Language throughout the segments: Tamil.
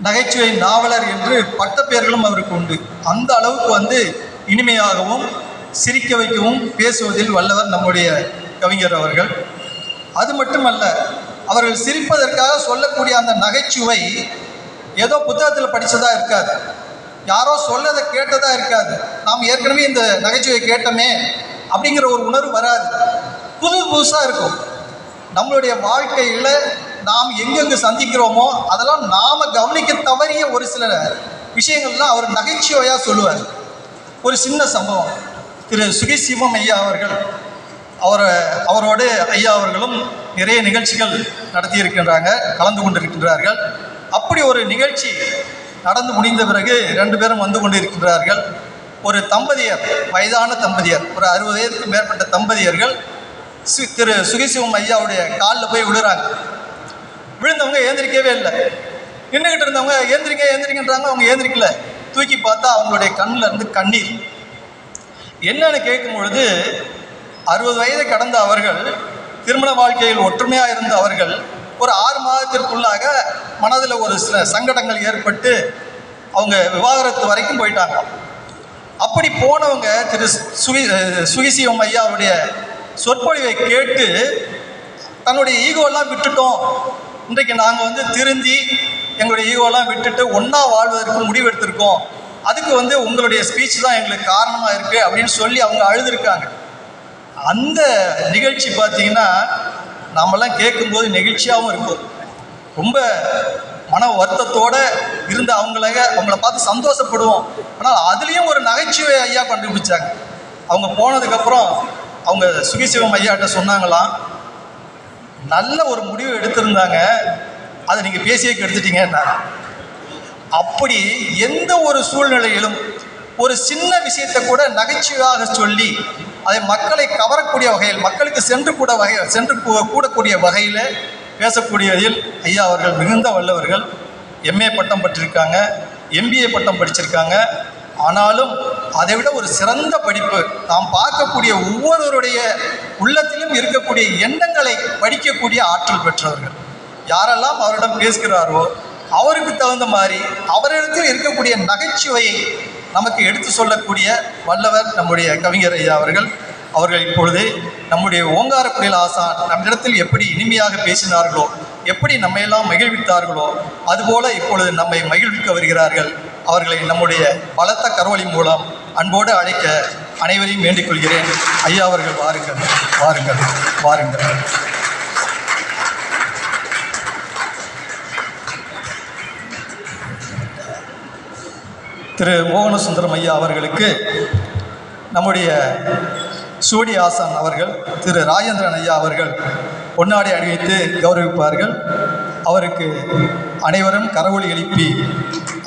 நகைச்சுவை நாவலர் என்று பட்டப்பெயர்களும் அவருக்கு உண்டு. அந்த அளவுக்கு இனிமையாகவும் சிரிக்க வைக்கவும் பேசுவதில் வல்லவர் நம்முடைய கவிஞர் அவர்கள். அது மட்டுமல்ல, அவர்கள் சிரிப்பதற்காக சொல்லக்கூடிய அந்த நகைச்சுவை ஏதோ புத்தகத்தில் படித்ததாக இருக்காது, யாரோ சொல்லதை கேட்டதாக இருக்காது, நாம் ஏற்கனவே இந்த நகைச்சுவை கேட்டோமே அப்படிங்கிற ஒரு உணர்வு வராது. புதுசாக இருக்கும். நம்மளுடைய வாழ்க்கையில் நாம் எங்கெங்கு சந்திக்கிறோமோ அதெல்லாம் நாம் கவனிக்க தவறிய ஒரு சில விஷயங்கள்லாம் அவர் நகைச்சுவையாக சொல்லுவார். ஒரு சின்ன சம்பவம், திரு சுகிசிவம் ஐயா அவர்கள், அவரோடு ஐயா அவர்களும் நிறைய நிகழ்ச்சிகள் நடத்தியிருக்கின்றாங்க, கலந்து கொண்டிருக்கின்றார்கள். அப்படி ஒரு நிகழ்ச்சி நடந்து முடிந்த பிறகு 2 பேரும் வந்து கொண்டிருக்கின்றார்கள். ஒரு தம்பதியர், வயதான தம்பதியர், ஒரு 60 வயதுக்கு மேற்பட்ட தம்பதியர்கள் திரு சுகிசிவம் ஐயாவுடைய காலில் போய் விழுறாங்க. விழுந்தவங்க ஏந்திரிக்கவே இல்லை. நின்றுக்கிட்டு இருந்தவங்க ஏந்திரிங்கன்றாங்க, அவங்க ஏந்திரிக்கல. தூக்கி பார்த்தா அவங்களுடைய கண்ணில் இருந்து கண்ணீர். என்னன்னு கேட்கும் பொழுது 60 வயதை கடந்த அவர்கள், திருமண வாழ்க்கையில் ஒற்றுமையாக இருந்த அவர்கள் ஒரு 6 மாதத்திற்குள்ளாக மனதில் ஒரு சில சங்கடங்கள் ஏற்பட்டு அவங்க விவாகரத்து வரைக்கும் போயிட்டாங்க. அப்படி போனவங்க திரு சுகிசிவம் ஐயாவுடைய சொற்பொழிவை கேட்டு தன்னுடைய ஈகோலாம் விட்டுட்டோம், இன்றைக்கு நாங்கள் திருந்தி எங்களுடைய ஈகோலாம் விட்டுட்டு ஒன்றா வாழ்வதற்கு முடிவெடுத்திருக்கோம், அதுக்கு உங்களுடைய ஸ்பீச் தான் எங்களுக்கு காரணமாக இருக்குது அப்படின்னு சொல்லி அவங்க அழுதுருக்காங்க. அந்த நிகழ்ச்சி பார்த்திங்கன்னா நாமெல்லாம் கேட்கும்போது நெகிழ்ச்சியாகவும் இருக்கும். ரொம்ப மன வருத்தத்தோடு இருந்த அவங்கள பார்த்து சந்தோஷப்படுவோம். ஆனால் அதுலேயும் ஒரு நகைச்சுவை ஐயா கண்டுபிடிச்சாங்க. அவங்க போனதுக்கப்புறம் அவங்க சுகிசிவம் ஐயாட்ட சொன்னாங்களாம், நல்ல ஒரு முடிவு எடுத்திருந்தாங்க, அதை நீங்கள் பேசியே கெடுத்துட்டீங்கன்னா. அப்படி எந்த ஒரு சூழ்நிலையிலும் ஒரு சின்ன விஷயத்தை கூட நகைச்சுவையாக சொல்லி அதை மக்களை கவரக்கூடிய வகையில், மக்களுக்கு சென்று கூடக்கூடிய வகையில் பேசக்கூடியதில் ஐயா அவர்கள் மிகுந்த வல்லவர்கள். MA பட்டம் பெற்றிருக்காங்க, MBA பட்டம் படிச்சிருக்காங்க. ஆனாலும் அதை விட ஒரு சிறந்த படிப்பு, நாம் பார்க்கக்கூடிய ஒவ்வொருவருடைய உள்ளத்திலும் இருக்கக்கூடிய எண்ணங்களை படிக்கக்கூடிய ஆற்றல் பெற்றவர்கள். யாரெல்லாம் அவரிடம் பேசுகிறாரோ அவருக்கு தகுந்த மாதிரி அவரிடத்தில் இருக்கக்கூடிய நகைச்சுவையை நமக்கு எடுத்து சொல்லக்கூடிய வல்லவர் நம்முடைய கவிஞர் ஐயா அவர்கள். அவர்கள் இப்பொழுது நம்முடைய ஓங்காரக்குடில் ஆசான் நம்மிடத்தில் எப்படி இனிமையாக பேசினார்களோ, எப்படி நம்மையெல்லாம் மகிழ்வித்தார்களோ, அதுபோல இப்பொழுது நம்மை மகிழ்விக்க வருகிறார்கள். அவர்களை நம்முடைய பலத்த கரவொலி மூலம் அன்போடு அழைக்க அனைவரையும் வேண்டிக் கொள்கிறேன். ஐயா அவர்கள் வாருங்கள், வாருங்கள், வாருங்கள். திரு மோகனசுந்தரம் ஐயா அவர்களுக்கு நம்முடைய சூடி ஆசான் அவர்கள், திரு ராஜேந்திரன் ஐயா அவர்கள் பொன்னாடை அணிவித்து கௌரவிப்பார்கள். அவருக்கு அனைவரும் கரவொலி எழுப்பி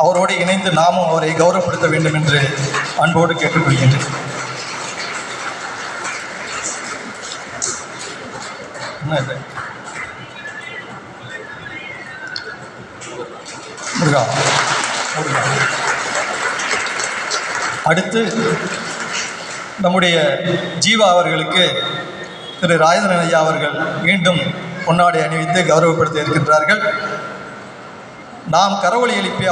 அவரோடு இணைந்து நாமும் அவரை கௌரவப்படுத்த வேண்டும் என்று அன்போடு கேட்டுக்கொள்கின்றேன். முருகா முருகா. அடுத்து நம்முடைய ஜீவா அவர்களுக்கு திரு ராஜேந்திரன் ஐயா அவர்கள் மீண்டும் பொன்னாடை அணிவித்து கௌரவப்படுத்த இருக்கின்றார்கள். நாம் கரவொலி எழுப்பி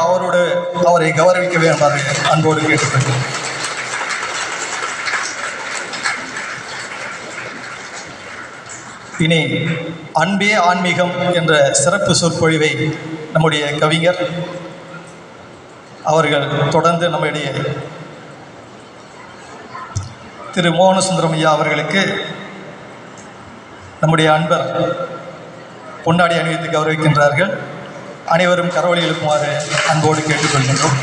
அவரை கௌரவிக்க வேண்டுமாறு அன்போடு கேட்டுக்கொள்கிறேன். இனி அன்பே ஆன்மீகம் என்ற சிறப்பு சொற்பொழிவை நம்முடைய கவிஞர் அவர்கள் தொடர்ந்து நம்முடைய திரு மோகனசுந்தரம் ஐயா அவர்களுக்கு நம்முடைய அன்பர் பொன்னாடி அணிவித்து கௌரவிக்கின்றார்கள். அனைவரும் கரவொலி எழுப்புமாறு அன்போடு கேட்டுக்கொள்கின்றோம்.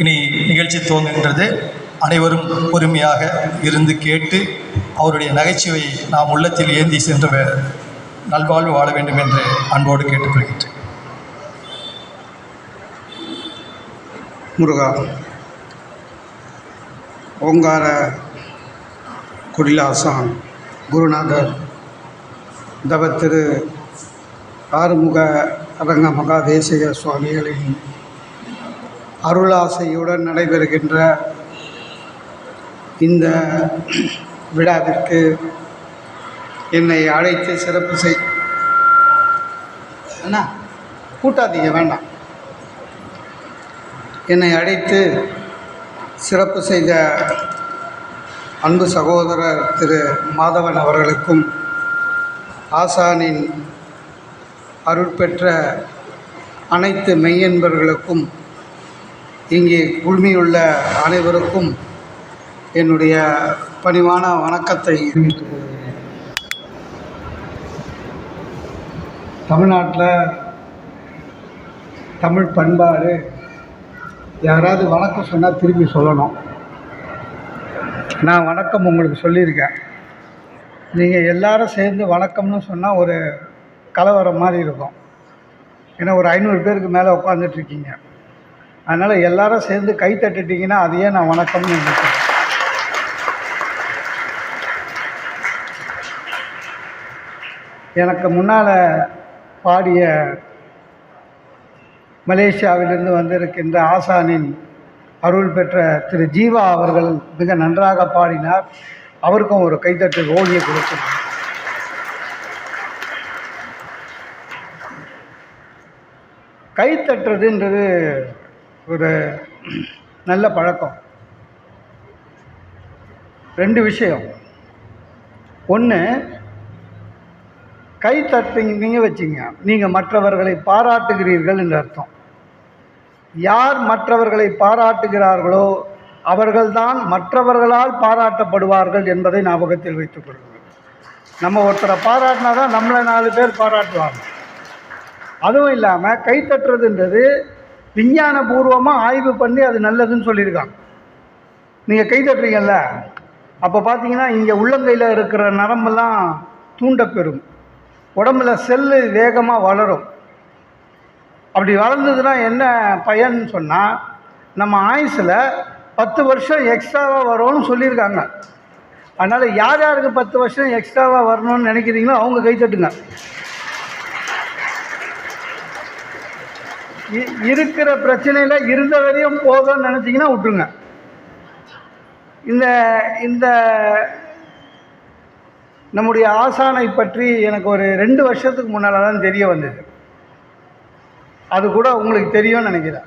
இனி நிகழ்ச்சி துவங்குகின்றது. அனைவரும் பொறுமையாக இருந்து கேட்டு அவருடைய நகைச்சுவையை நாம் உள்ளத்தில் ஏந்தி சென்று நல்வாழ்வு வாழ வேண்டும் என்று அன்போடு கேட்டுக்கொள்கின்றேன். முருகா. ஓங்கார குடிலாசான் குருநாதர் தவத்திரு ஆறுமுக அரங்க மகாதேசிக சுவாமிகளின் அருளாசையுடன் நடைபெறுகின்ற இந்த விழாவிற்கு என்னை அழைத்து சிறப்பு செய் அண்ணா கூட்டாதீங்க வேண்டாம். என்னை அழைத்து சிறப்பு செய்த அன்பு சகோதரர் திரு மாதவன் அவர்களுக்கும் ஆசானின் அருட்பெற்ற அனைத்து மெய்யன்பர்களுக்கும் இங்கே குழுமியுள்ள அனைவருக்கும் என்னுடைய பணிவான வணக்கத்தை தெரிவித்துக் கொள்கிறேன். தமிழ்நாட்டில் தமிழ் பண்பாடு யாராவது வணக்கம் சொன்னால் திருப்பி சொல்லணும். நான் வணக்கம் உங்களுக்கு சொல்லியிருக்கேன். நீங்கள் எல்லாரும் சேர்ந்து வணக்கம்னு சொன்னால் ஒரு கலவரம் மாதிரி இருக்கும். ஏன்னா ஒரு 500 பேருக்கு மேலே உட்காந்துட்ருக்கீங்க. அதனால் எல்லாரும் சேர்ந்து கை தட்டிட்டிங்கன்னா அதையே நான் வணக்கம்னு நினைக்கிறேன். எனக்கு முன்னால் பாடிய மலேசியாவிலிருந்து வந்திருக்கின்ற ஆசானின் அருள் பெற்ற திரு ஜீவா அவர்கள் மிக நன்றாக பாடினார். அவருக்கும் ஒரு கைத்தட்டு ஓடியை கொடுக்கணும். கைத்தட்டுறதுன்றது ஒரு நல்ல பழக்கம். 2 விஷயம். ஒன்று, கை தட்டிங்க வச்சிங்க, நீங்கள் மற்றவர்களை பாராட்டுகிறீர்கள் என்று அர்த்தம். யார் மற்றவர்களை பாராட்டுகிறார்களோ அவர்கள்தான் மற்றவர்களால் பாராட்டப்படுவார்கள் என்பதை ஞாபகத்தில் வைத்துக் கொள்ளுங்கள். நம்ம ஒருத்தரை பாராட்டினா தான் நம்மளை 4 பேர் பாராட்டுவாங்க. அதுவும் இல்லாமல் கை தட்டுறதுன்றது விஞ்ஞானபூர்வமாக ஆய்வு பண்ணி அது நல்லதுன்னு சொல்லியிருக்காங்க. நீங்கள் கை தட்டுறீங்கல்ல, அப்போ பார்த்தீங்கன்னா இங்கே உள்ளங்கையில் இருக்கிற நரம்பெல்லாம் தூண்டப்பெறும். உடம்புல செல்லு வேகமாக வளரும். அப்படி வளர்ந்ததுன்னா என்ன பயன்னு சொன்னால், நம்ம ஆயுசில் 10 வருஷம் எக்ஸ்ட்ராவாக வரும்னு சொல்லியிருக்காங்க. அதனால் யார் யாருக்கு 10 வருஷம் எக்ஸ்ட்ராவாக வரணும்னு நினைக்கிறீங்களோ அவங்க கை தட்டுங்க. இருக்கிற பிரச்சனையில் இருந்த வரையும் போதும்னு நினச்சிங்கன்னா விட்டுருங்க. இந்த நம்முடைய ஆசானை பற்றி எனக்கு ஒரு 2 வருஷத்துக்கு முன்னால் தான் தெரிய வந்தது. அது கூட உங்களுக்கு தெரியும்னு நினைக்கிறேன்.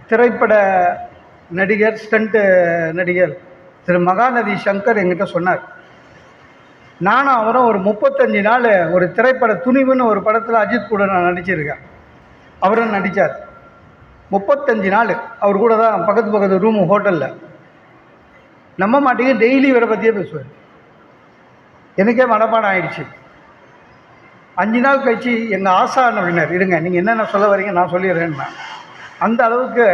திரைப்பட நடிகர், ஸ்டண்ட்டு நடிகர் திரு மகாநதி சங்கர் என்கிட்ட சொன்னார். நானும் அவரும் ஒரு 35 நாள் ஒரு திரைப்பட துணிவுன்னு ஒரு படத்தில் அஜித் கூட நான் நடிச்சிருக்கேன். அவரும் நடித்தார். 35 நாள் அவர் கூட தான் பக்கத்து ரூமு ஹோட்டலில். நம்ப மாட்டீங்க, டெய்லி இவரை பற்றியே பேசுவார். எனக்கே மனப்பாடம் ஆயிடுச்சு. 5 நாள் கழிச்சு எங்கள் ஆசான் அப்படின்னார். இருங்க, நீங்கள் என்னென்ன சொல்ல வரீங்க நான் சொல்லிடுறேன்னா. அந்த அளவுக்கு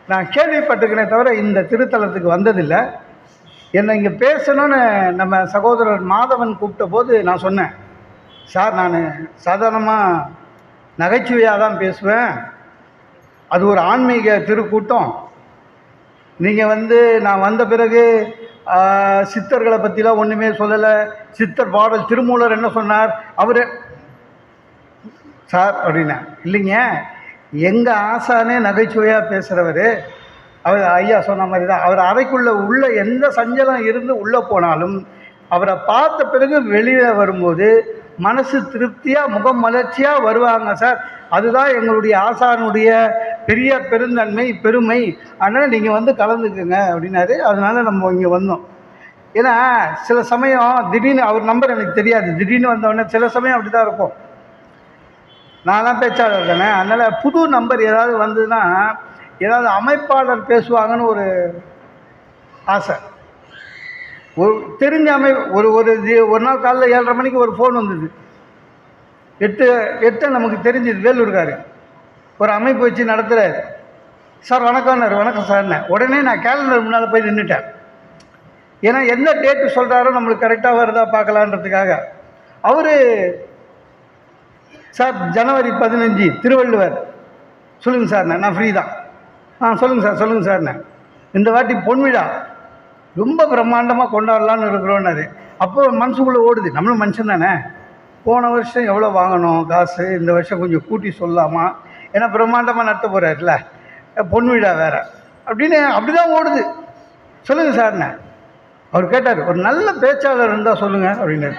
நான் கேள்விப்பட்டுக்கிறேன் தவிர இந்த திருத்தலத்துக்கு வந்ததில்லை. என்னை இங்கே பேசணும்னு நம்ம சகோதரர் மாதவன் கூப்பிட்ட போது நான் சொன்னேன், சார் நான் சாதாரணமாக நகைச்சுவையாக தான் பேசுவேன், அது ஒரு ஆன்மீக திருக்கூட்டம். நீங்கள் நான் வந்த பிறகு சித்தர்களை பற்றிலாம் ஒன்றுமே சொல்லலை. சித்தர் பாடல் திருமூலர் என்ன சொன்னார் அவர் சார் அப்படின்னா. இல்லைங்க, எங்கள் ஆசானே நகைச்சுவையாக பேசுகிறவர். அவர் ஐயா சொன்ன மாதிரி தான். அவர் அறைக்குள்ளே உள்ள எந்த சஞ்சலம் இருந்து உள்ளே போனாலும் அவரை பார்த்த பிறகு வெளியே வரும்போது மனசு திருப்தியாக முகம் மலர்ச்சியாக வருவாங்க சார். அதுதான் எங்களுடைய ஆசானுடைய பெரிய பெருந்தன்மை, பெருமை. அதனால் நீங்கள் கலந்துக்குங்க அப்படின்னாரு. அதனால் நம்ம இங்கே வந்தோம். ஏன்னா சில சமயம் திடீர்னு அவர் நம்பர் எனக்கு தெரியாது. திடீர்னு வந்தோடனே சில சமயம் அப்படி தான் இருக்கும். நான்லாம் பேச்சாளர் தானே. அதனால் புது நம்பர் ஏதாவது வந்ததுன்னா ஏதாவது அமைப்பாளர் பேசுவாங்கன்னு ஒரு ஆசை. ஒரு தெரிஞ்ச ஒரு நாள் காலையில் 7:30 மணிக்கு ஒரு ஃபோன் வந்தது. 8 நமக்கு தெரிஞ்சது. வேலூர்காரு ஒரு அமைப்பு வச்சு நடத்துகிறார். சார் வணக்கம்னாரு. வணக்கம் சார்ண்ணே. உடனே நான் கேலண்டர் முன்னால் போய் நின்றுட்டேன். ஏன்னா எந்த டேட்டு சொல்கிறாரோ நம்மளுக்கு கரெக்டாக வருதா பார்க்கலான்றதுக்காக. அவர் சார் ஜனவரி 15 திருவள்ளுவர். சொல்லுங்கள் சார்ண்ணே, நான் ஃப்ரீ தான். சொல்லுங்கள் சார்ண்ணே, இந்த வாட்டி பொன்விழா ரொம்ப பிரம்மாண்டமாக கொண்டாடலான்னு இருக்கிறோன்னாரு. அப்போ மனசுக்குள்ளே ஓடுது, நம்மளும் மனுஷன் தானே, போன வருஷம் எவ்வளோ வாங்கணும் காசு, இந்த வருஷம் கொஞ்சம் கூட்டி சொல்லலாமா, ஏன்னா பிரம்மாண்டமாக நடத்த போகிறாருல, பொன்விழா வேறு அப்படின்னு அப்படி தான் ஓடுது. சொல்லுங்கள் சார்ண்ணே. அவர் கேட்டார், ஒரு நல்ல பேச்சாளர் இருந்தால் சொல்லுங்கள் அப்படின்னாரு.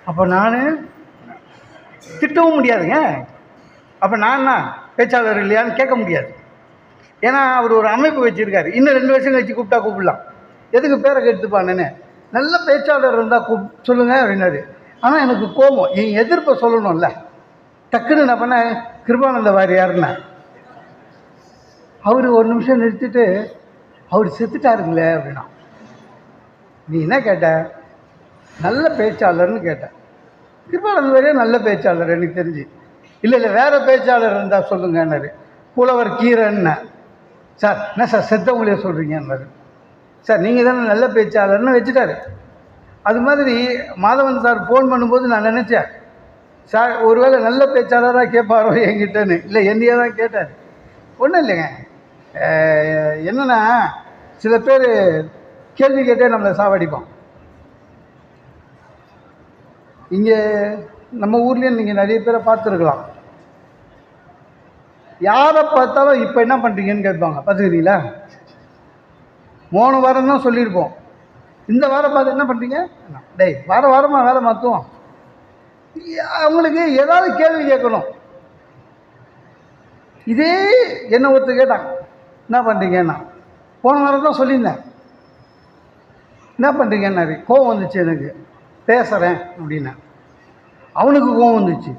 அப்போ நான் திட்டவும் முடியாதுங்க. அப்போ நான் பேச்சாளர் இல்லையான்னு கேட்க முடியாது. ஏன்னா அவர் ஒரு அமைப்பு வச்சுருக்காரு. இன்னும் 2 வருஷம் கழிச்சு கூப்பிடலாம். எதுக்கு பேரை கெடுத்துப்பானேன்னு. நல்ல பேச்சாளர் இருந்தால் சொல்லுங்கள் அப்படின்னாரு. ஆனால் எனக்கு கோபம், என் எதிர்ப்பை சொல்லணும்ல. டக்குன்னு நான் பண்ண கிருபானந்த வாரியார்னா அவர் ஒரு நிமிஷம் நிறுத்திட்டு, அவர் செத்துட்டாருங்களே அப்படின்னா. நீ என்ன கேட்ட? நல்ல பேச்சாளர்னு கேட்டேன். கிருபானந்த வாரியார் நல்ல பேச்சாளர் எனக்கு தெரிஞ்சு. இல்லை வேறு பேச்சாளர் இருந்தால் சொல்லுங்கன்னாரு. புலவர் கீரன்னு. சார் என்ன சார் செத்தவங்களே சொல்கிறீங்கன்னாரு. சார் நீங்கள் தானே நல்ல பேச்சாளர்னு வச்சுட்டாரு. அது மாதிரி மாதவன் சார் ஃபோன் பண்ணும்போது நான் நினச்சேன், சார் ஒருவேளை நல்ல பேச்சாளராக கேட்பாரோ என்கிட்டன்னு. இல்லை என்னையே தான் கேட்டார். ஒன்றும் இல்லைங்க, என்னென்னா சில பேர் கேள்வி கேட்டே நம்மளை சாவடிப்போம். இங்கே நம்ம ஊர்லேயும் நீங்கள் நிறைய பேரை பார்த்துருக்கலாம். யாரை பார்த்தாலும் இப்போ என்ன பண்ணுறீங்கன்னு கேட்பாங்க. பார்த்துக்கிறீங்களா? போன வாரம் தான் சொல்லியிருப்போம், இந்த வாரம் பார்த்து என்ன பண்ணுறீங்க? டேய் வாரமாக வேலை மாற்றுவோம். அவங்களுக்கு ஏதாவது கேள்வி கேட்கணும். இதே என்ன ஒருத்தர் கேட்டாங்க, என்ன பண்ணுறீங்கன்னா போன வாரம் தான் சொல்லியிருந்தேன், என்ன பண்ணுறீங்கன்னாரு. கோவம் வந்துச்சு எனக்கு, பேசுகிறேன் அப்படின்னா. அவனுக்கு கோவம் வந்துச்சு.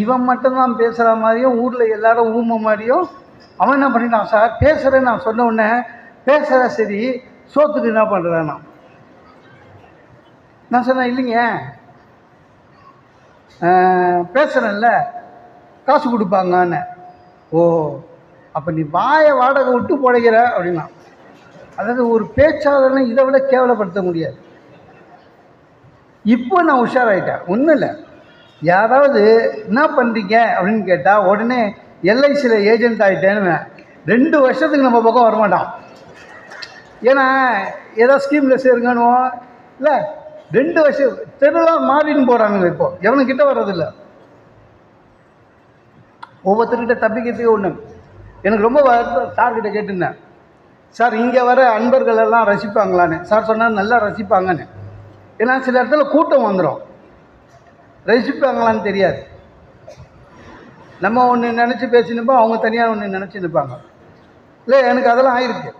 இவன் மட்டும்தான் பேசுகிற மாதிரியும் ஊரில் எல்லாரும் ஊமை மாதிரியும் அவன் என்ன பண்ணிட்டான், சார் பேசுகிறேன்னு நான் சொன்ன உடனே பேசுகிற சரி சோத்துக்கு என்ன பண்ணுறேன்னா. நான் சொன்னேன், இல்லைங்க பேசுகிறேன்ல காசு கொடுப்பாங்கன்னு. ஓ அப்போ நீ வாயை வாடகை விட்டு பிழைக்கிற அப்படின்னா. அதாவது ஒரு பேச்சாளர்னு இதை விட கேவலப்படுத்த முடியாது. இப்போ நான் உஷாராயிட்டேன். ஒன்றும் இல்லை, யாராவது என்ன பண்ணுறீங்க அப்படின்னு கேட்டால் உடனே எல்ஐசியில் ஏஜென்ட் ஆகிட்டேன்னு 2 வருஷத்துக்கு நம்ம பக்கம் வரமாட்டான். ஏன்னா ஏதோ ஸ்கீமில் சேருங்கன்னு இல்லை, 2 வருஷம் தெருலாம் மாறின்னு போகிறாங்க. இப்போ எவனுக்கிட்ட வர்றதில்லை. ஒவ்வொருத்தர்கிட்ட தப்பிக்கிறதுக்கு ஒன்று. எனக்கு ரொம்ப சார்கிட்ட கேட்டுருந்தேன், சார் இங்கே வர அன்பர்கள் எல்லாம் ரசிப்பாங்களான்னு. சார் சொன்னால் நல்லா ரசிப்பாங்கன்னு. ஏன்னா சில இடத்துல கூட்டம் வந்துடும், ரசிப்பாங்களான்னு தெரியாது. நம்ம ஒன்று நினச்சி பேசினுப்போம், அவங்க தனியாக ஒன்று நினச்சி நிற்பாங்க. இல்லை எனக்கு அதெல்லாம் ஆயிருக்கு.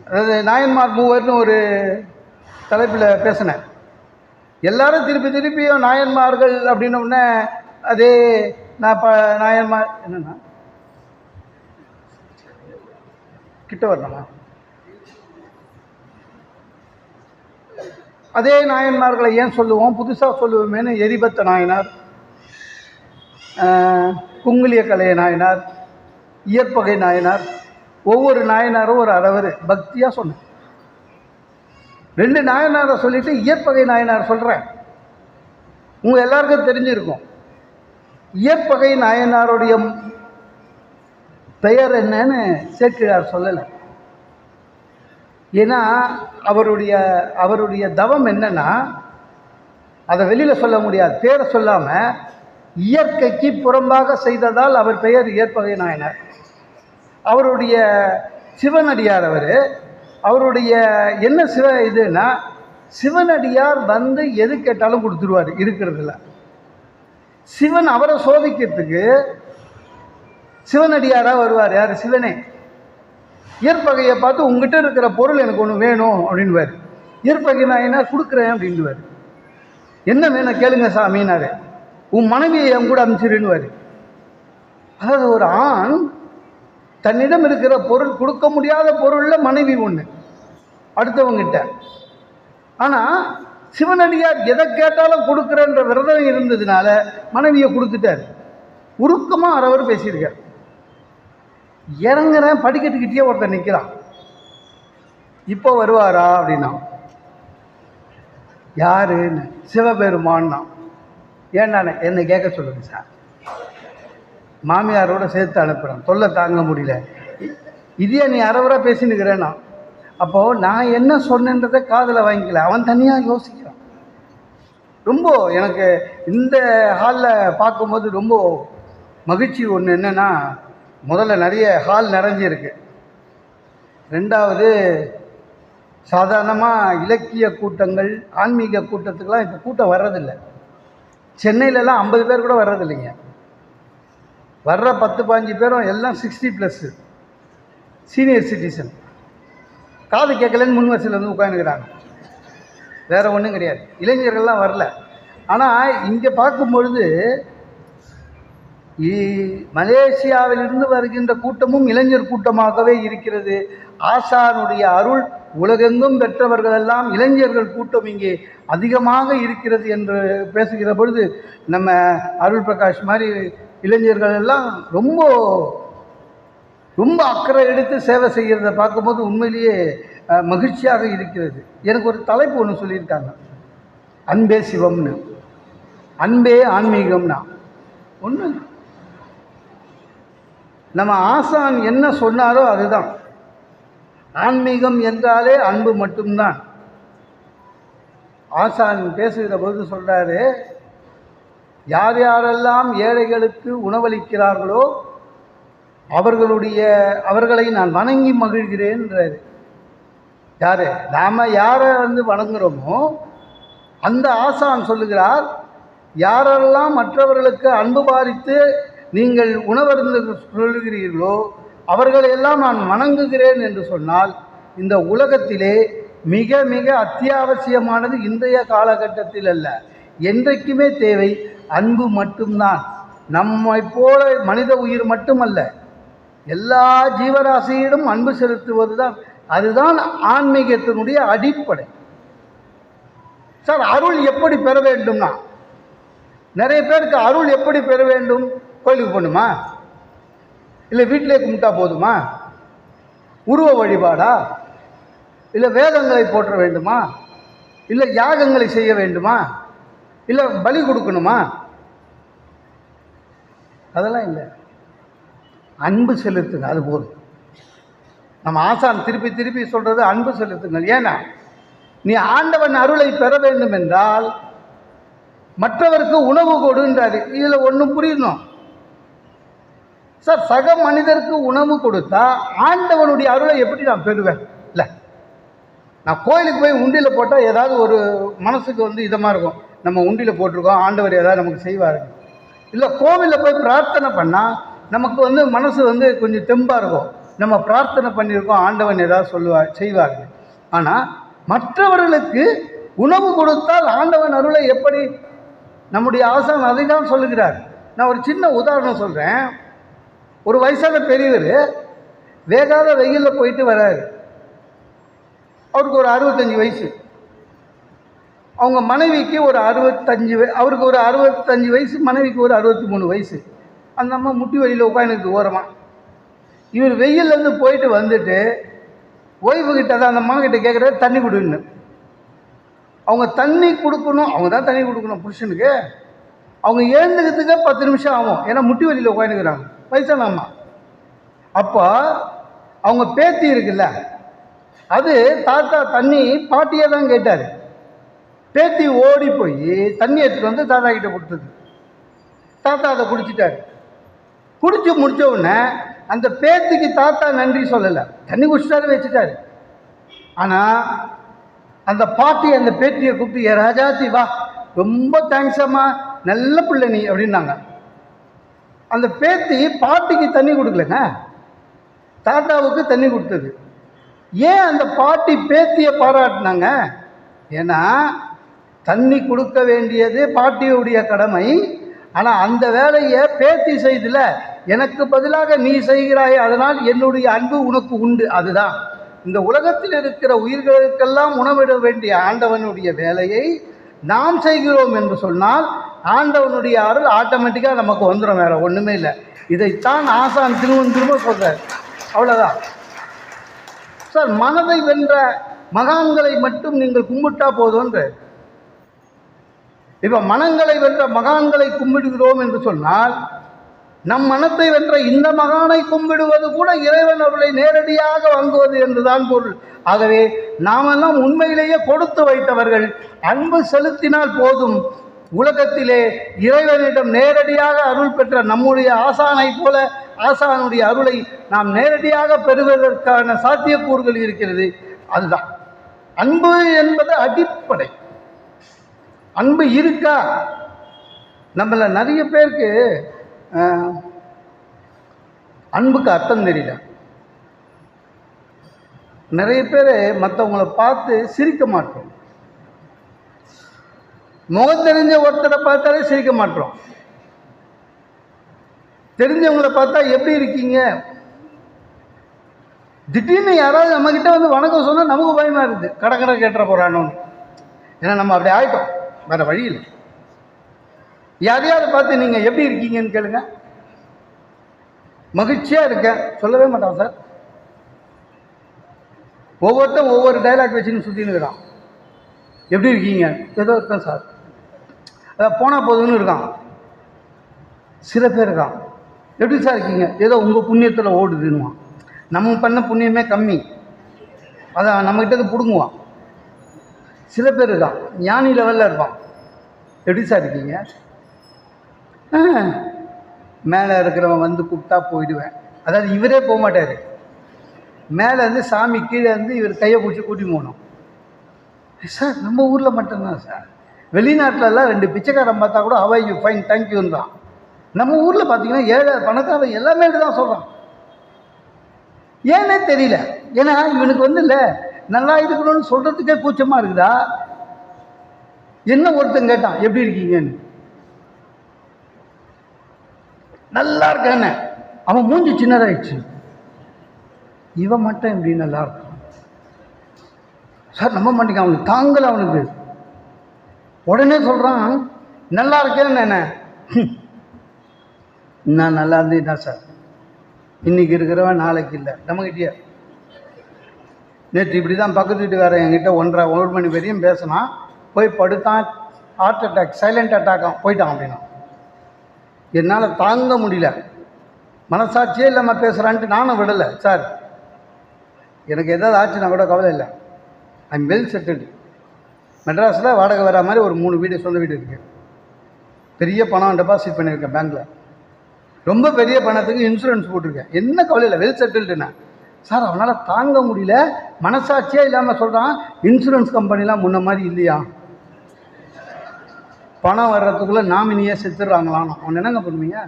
அதாவது நாயன்மார் மூவர்னு ஒரு தலைப்பில் பேசினேன். எல்லாரும் திருப்பியும் நாயன்மார்கள் அப்படின்னோடனே அதே நான் நாயன்மார் என்னென்னா கிட்ட வரணுமா, அதே நாயன்மார்களை ஏன் சொல்லுவோம், புதுசாக சொல்லுவோமேனு எரிபத்த நாயனார், குங்குலிய கலைய நாயனார், இயற்பகை நாயனார், ஒவ்வொரு நாயனாரும் ஒரு அளவர் பக்தியாக சொன்னேன். 2 நாயனாரை சொல்லிவிட்டு இயற்பகை நாயனார் சொல்கிறேன். உங்கள் எல்லாருக்கும் தெரிஞ்சிருக்கும். இயற்பகை நாயனாருடைய பெயர் என்னன்னு சேக்கிழார் சொல்லலை. ஏன்னா அவருடைய தவம் என்னன்னா, அதை வெளியில் சொல்ல முடியாது. பேரை சொல்லாமல் இயற்கைக்கு புறம்பாக செய்ததால் அவர் பெயர் இயற்பகை நாயனார். அவருடைய சிவனடியார் அவருடைய என்ன இதுன்னா, சிவனடியார் வந்து எது கேட்டாலும் கொடுத்துருவார் இருக்கிறதில்ல. சிவன் அவரை சோதிக்கிறதுக்கு சிவனடியாராக வருவார். யார்? சிவனே. இயற்பகையை பார்த்து உங்ககிட்ட இருக்கிற பொருள் எனக்கு ஒன்று வேணும் அப்படின்வார். இயற்பகை நாயனார் கொடுக்குறேன் அப்படின்வார். என்ன வேணும் கேளுங்க சாமினாரு. உன் மனைவியை என் கூட அனுப்பிச்சிருன்னுவார். அதாவது ஒரு ஆண் தன்னிடம் இருக்கிற பொருள், கொடுக்க முடியாத பொருளில் மனைவி ஒன்று அடுத்தவங்கிட்ட. ஆனால் சிவனடியார் எதை கேட்டாலும் கொடுக்குறன்ற விரதம் இருந்ததுனால மனைவியை கொடுத்துட்டார். உருக்கமாக அரவர் பேசியிருக்கார். இறங்குறேன், படிக்கட்டுக்கிட்டே ஒருத்தர் நிற்கிறான். இப்போ வருவாரா அப்படின்னா, யாருன்னு, சிவபெருமான்னா. ஏன்னா என்னை கேட்க சொல்லுங்க சார், மாமியாரோட சேர்த்து அனுப்புகிறேன், தொல்லை தாங்க முடியல. இதே நீ அரவராக பேசினுக்கிறேன்னா, அப்போது நான் என்ன சொன்னேன்றதை காதில் வாங்கிக்கல, அவன் தனியாக யோசிக்கிறான். ரொம்ப எனக்கு இந்த ஹாலில் பார்க்கும்போது ரொம்ப மகிழ்ச்சி ஒன்று என்னென்னா, முதல்ல நிறைய ஹால் நிறைஞ்சிருக்கு. ரெண்டாவது, சாதாரணமாக இலக்கிய கூட்டங்கள், ஆன்மீக கூட்டத்துக்கெலாம் இப்போ கூட்டம் வர்றதில்லை. சென்னையிலலாம் 50 பேர் கூட வர்றதில்லைங்க. வர்ற 10-15 பேரும் எல்லாம் 60+ சீனியர் சிட்டிசன். காது கேட்கலன்னு முன் வரிசையில் வந்து உட்காந்துக்கிறாங்க. வேறு ஒன்றும் கிடையாது. இளைஞர்கள்லாம் வரல. ஆனால் இங்கே பார்க்கும்பொழுது மலேசியாவிலிருந்து வருகின்ற கூட்டமும் இளைஞர் கூட்டமாகவே இருக்கிறது. ஆசானுடைய அருள் உலகெங்கும் பெற்றவர்களெல்லாம் இளைஞர்கள் கூட்டம் இங்கே அதிகமாக இருக்கிறது என்று பேசுகிற பொழுது நம்ம அருள் பிரகாஷ் மாதிரி இளைஞர்கள் எல்லாம் ரொம்ப ரொம்ப அக்கறை எடுத்து சேவை செய்கிறத பார்க்கும்போது உண்மையிலேயே மகிழ்ச்சியாக இருக்கிறது. எனக்கு ஒரு தலைப்பு ஒன்று சொல்லியிருக்காங்க, அன்பே சிவம்னு, அன்பே ஆன்மீகம்னா. ஒன்று, நம்ம ஆசான் என்ன சொன்னாரோ அதுதான். ஆன்மீகம் என்றாலே அன்பு மட்டும்தான். ஆசான் பேசுகிற பொழுது சொல்கிறாரு, யார் யாரெல்லாம் ஏழைகளுக்கு உணவளிக்கிறார்களோ அவர்களை நான் வணங்கி மகிழ்கிறேன்றாரு. யார் நாம் யாரை வணங்குகிறோமோ அந்த ஆசான் சொல்லுகிறார், யாரெல்லாம் மற்றவர்களுக்கு அன்பு பாரித்து நீங்கள் உணவருந்து சொல்லுகிறீர்களோ அவர்களையெல்லாம் நான் வணங்குகிறேன் என்று சொன்னால், இந்த உலகத்திலே மிக மிக அத்தியாவசியமானது இன்றைய காலகட்டத்தில் அல்ல, என்றைக்குமே தேவை அன்பு மட்டும்தான். நம்மை போல மனித உயிர் மட்டுமல்ல, எல்லா ஜீவராசியிடம் அன்பு செலுத்துவது தான். அதுதான் ஆன்மீகத்தினுடைய அடிப்படை. சார், அருள் எப்படி பெற வேண்டும்னா, நிறைய பேருக்கு அருள் எப்படி பெற வேண்டும்? கோயிலுக்கு போகணுமா? இல்லை வீட்டிலே கும்பிட்டா போதுமா? உருவ வழிபாடா? இல்லை வேதங்களை போற்ற வேண்டுமா? இல்லை யாகங்களை செய்ய வேண்டுமா? இல்லை பலி கொடுக்கணுமா? அதெல்லாம் இல்லை. அன்பு செலுத்துங்க, அது போதும். நம்ம ஆசான் திருப்பி திருப்பி சொல்கிறது அன்பு செலுத்துங்கள். ஏன்னா நீ ஆண்டவன் அருளை பெற வேண்டும் என்றால் மற்றவருக்கு உணவு கொடுன்றாரு. இதில் ஒன்றும் புரியணும் சார். சக மனிதருக்கு உணவு கொடுத்தா ஆண்டவனுடைய அருளை எப்படி நான் பெறுவேன்? இல்லை, நான் கோயிலுக்கு போய் உண்டியில் போட்டால் ஏதாவது ஒரு மனசுக்கு இதமாக இருக்கும், நம்ம உண்டியில் போட்டிருக்கோம், ஆண்டவர் ஏதாவது நமக்கு செய்வார். இல்லை, கோவிலில் போய் பிரார்த்தனை பண்ணால் நமக்கு மனசு கொஞ்சம் தெம்பாக இருக்கும், நம்ம பிரார்த்தனை பண்ணியிருக்கோம், ஆண்டவன் ஏதாவது செய்வார்கள். ஆனால் மற்றவர்களுக்கு உணவு கொடுத்தால் ஆண்டவன் அருளை எப்படி? நம்முடைய ஆசான் அதை தான் சொல்லுகிறார். நான் ஒரு சின்ன உதாரணம் சொல்கிறேன். ஒரு வயசான பெரியவர் வேகாத வெயிலில் போயிட்டு வர்றாரு. அவருக்கு ஒரு 65 வயசு, அவங்க மனைவிக்கு ஒரு 65, அவருக்கு ஒரு 65 வயசு, மனைவிக்கு ஒரு 63 வயசு. அந்த அம்மா முட்டி வழியில் உட்காந்துருக்கு ஓரமாக. இவர் வெயிலேருந்து போயிட்டு வந்துட்டு ஓய்வு கிட்ட தான் அந்த அம்மா கிட்ட கேட்குறாரு, தண்ணி கொடுன்னு. அவங்க தண்ணி கொடுக்கணும், அவங்க தான் தண்ணி கொடுக்கணும் புருஷனுக்கு. அவங்க எழுந்துக்கிறதுக்கு 10 நிமிஷம் ஆகும், ஏன்னா முட்டி வழியில் உட்காந்துக்கிறாங்க, வயசான அம்மா. அப்போ அவங்க பேத்தி இருக்குல்ல, அது தாத்தா தண்ணி பாட்டியே தான் கேட்டார். பேத்தி ஓடி போய் தண்ணி எடுத்துகிட்டு வந்து தாத்தா கிட்ட கொடுத்தது. தாத்தா அதை குடிச்சிட்டார். குடிச்சு முடிச்ச உடனே அந்த பேத்திக்கு தாத்தா நன்றி சொல்லலை, தண்ணி குடிச்சிட்டாரு வச்சுட்டாரு. ஆனால் அந்த பாட்டி அந்த பேத்தியை கூப்பிட்டு, ஏ ராஜாத்தி வா, ரொம்ப தேங்க்ஸ் அம்மா, நல்ல பிள்ளை நீ அப்படின்னாங்க. அந்த பேத்தி பாட்டிக்கு தண்ணி கொடுக்கலங்க, தாத்தாவுக்கு தண்ணி கொடுத்தது. ஏன் அந்த பாட்டி பேத்தியை பாராட்டினாங்க? ஏன்னா தண்ணி கொடுக்க வேண்டியது பாட்டியுடைய கடமை, ஆனால் அந்த வேலையை பேத்தி செய்தில, எனக்கு பதிலாக நீ செய்கிறாய், அதனால் என்னுடைய அன்பு உனக்கு உண்டு. அதுதான் இந்த உலகத்தில் இருக்கிற உயிர்களுக்கெல்லாம் உணவிட வேண்டிய ஆண்டவனுடைய வேலையை நாம் செய்கிறோம் என்று சொன்னால் ஆண்டவனுடைய அருள் ஆட்டோமேட்டிக்காக நமக்கு வந்துடும், வேறு ஒன்றுமே இல்லை. இதைத்தான் ஆசான் திரும்ப சொல்கிறார். அவ்வளோதான் சார். மனதை வென்ற மகான்களை மட்டும் நீங்கள் கும்பிட்டா போதும்ன்ற. இப்போ மனங்களை வென்ற மகான்களை கும்பிடுகிறோம் என்று சொன்னால் நம் மனத்தை வென்ற இந்த மகானை கும்பிடுவது கூட இறைவன் அவர்களை நேரடியாக வாங்குவது என்றுதான் பொருள். ஆகவே நாமெல்லாம் உண்மையிலேயே கொடுத்து வைத்தவர்கள். அன்பு செலுத்தினால் போதும், உலகத்திலே இறைவனிடம் நேரடியாக அருள் பெற்ற நம்முடைய ஆசானை போல ஆசானுடைய அருளை நாம் நேரடியாக பெறுவதற்கான சாத்தியக்கூறுகள் இருக்கிறது. அதுதான் அன்பு என்பது அடிப்படை. அன்பு இருக்கா? நம்மள நிறைய பேருக்கு அன்புக்கு அர்த்தம் தெரியல. நிறைய பேர் மற்றவங்கள பார்த்து சிரிக்க மாட்டோம். முகம் தெரிஞ்ச ஒருத்தரை பார்த்தாலே சிரிக்க மாட்டோம். தெரிஞ்சவங்களை பார்த்தா எப்படி இருக்கீங்க, திடீர்னு யாராவது நம்மக்கிட்ட வந்து வணக்கம் சொன்னால் நமக்கு பயமாக இருக்குது, கடை கேட்டுற போகிறானோன்னு. ஏன்னா நம்ம அப்படி ஆகிட்டோம், வேறு வழி இல்லை. யாரையாவது பார்த்து நீங்கள் எப்படி இருக்கீங்கன்னு கேளுங்க, மகிழ்ச்சியாக இருக்கேன் சொல்லவே மாட்டான் சார். ஒவ்வொருத்தரும் ஒவ்வொரு டைலாக் வச்சுன்னு சுற்றின்னு இருக்கிறான். எப்படி இருக்கீங்க? ஏதோ இருக்கேன் சார். அதான் போனால் போதுன்னு இருக்கான். சில பேர் இருக்கான், எப்படி சார் இருக்கீங்க? ஏதோ உங்கள் புண்ணியத்தில் ஓடுதுன்னுவான். நம்ம பண்ண புண்ணியமே கம்மி, அதான் நம்மக்கிட்ட பிடுங்குவான். சில பேர் இருக்கான், ஞானி லெவலில் இருப்பான். எப்படி சார் இருக்கீங்க? மேலே இருக்கிறவன் வந்து கூப்பிட்டா போயிடுவேன். அதாவது இவரே போக மாட்டார். மேலே இருந்து சாமி கீழே இருந்து இவர் கையை பிடிச்சி கூட்டி போகணும். சார் நம்ம ஊரில் மட்டும்தான் சார், வெளிநாட்டிலலாம் 2 பிச்சைக்காரன் பார்த்தா கூட ஹவ் யூ ஃபைன் தேங்க்யூன்னு தான். நம்ம ஊரில் பார்த்தீங்கன்னா ஏழை பணக்காரன் எல்லாமே தான் சொல்கிறான். ஏன்னே தெரியல. ஏன்னா இவனுக்கு வந்து இல்லை நல்லா இருக்கணும்னு சொல்கிறதுக்கே கூச்சமாக இருக்குதா? என்ன ஒருத்தன் கேட்டான் எப்படி இருக்கீங்கன்னு, நல்லா இருக்கானே, அவன் மூஞ்சி சின்னதாகிடுச்சு. இவன் மட்டும் எப்படி நல்லா இருக்கும் சார்? நம்ப மாட்டேங்க, அவனுக்கு தாங்கல. அவனுக்கு உடனே சொல்கிறான் நல்லா இருக்கேன்னு. என்ன நான் நல்லா இருந்தேன்னா சார், இன்றைக்கி இருக்கிறவன் நாளைக்கு இல்லை நம்மகிட்டயே. நேற்று இப்படி தான் பக்கத்து வீட்டுக்காரன் என்கிட்ட 1:30 மணி வரையும் பேசினான். போய் படுத்தான், ஹார்ட் அட்டாக், சைலண்ட் அட்டாக்காக போயிட்டான் அப்படின்னா. என்னால் தாங்க முடியல, மனசாட்சியே இல்லாமல் பேசுகிறான்ட்டு நானும் விடலை. சார் எனக்கு எதாவது ஆச்சுன்னா கூட கவலை இல்லை, ஐ எம் வெல் செட்டில்டு. மெட்ராஸில் வாடகை வர மாதிரி ஒரு 3 வீடு சொந்த வீடு இருக்குது. பெரிய பணம் டெபாசிட் பண்ணியிருக்கேன் பேங்க்கில். ரொம்ப பெரிய பணத்துக்கு இன்சூரன்ஸ் போட்டிருக்கேன். என்ன கவலை இல்லை, வெல் செட்டில்டுண்ணே. சார் அவனால் தாங்க முடியல, மனசாட்சியே இல்லாமல் சொல்கிறான். இன்சூரன்ஸ் கம்பெனிலாம் முன்ன மாதிரி இல்லையா, பணம் வர்றதுக்குள்ளே நாமினியே செத்துடுறாங்களாம். அவன் என்னங்க பண்ணுவீங்க?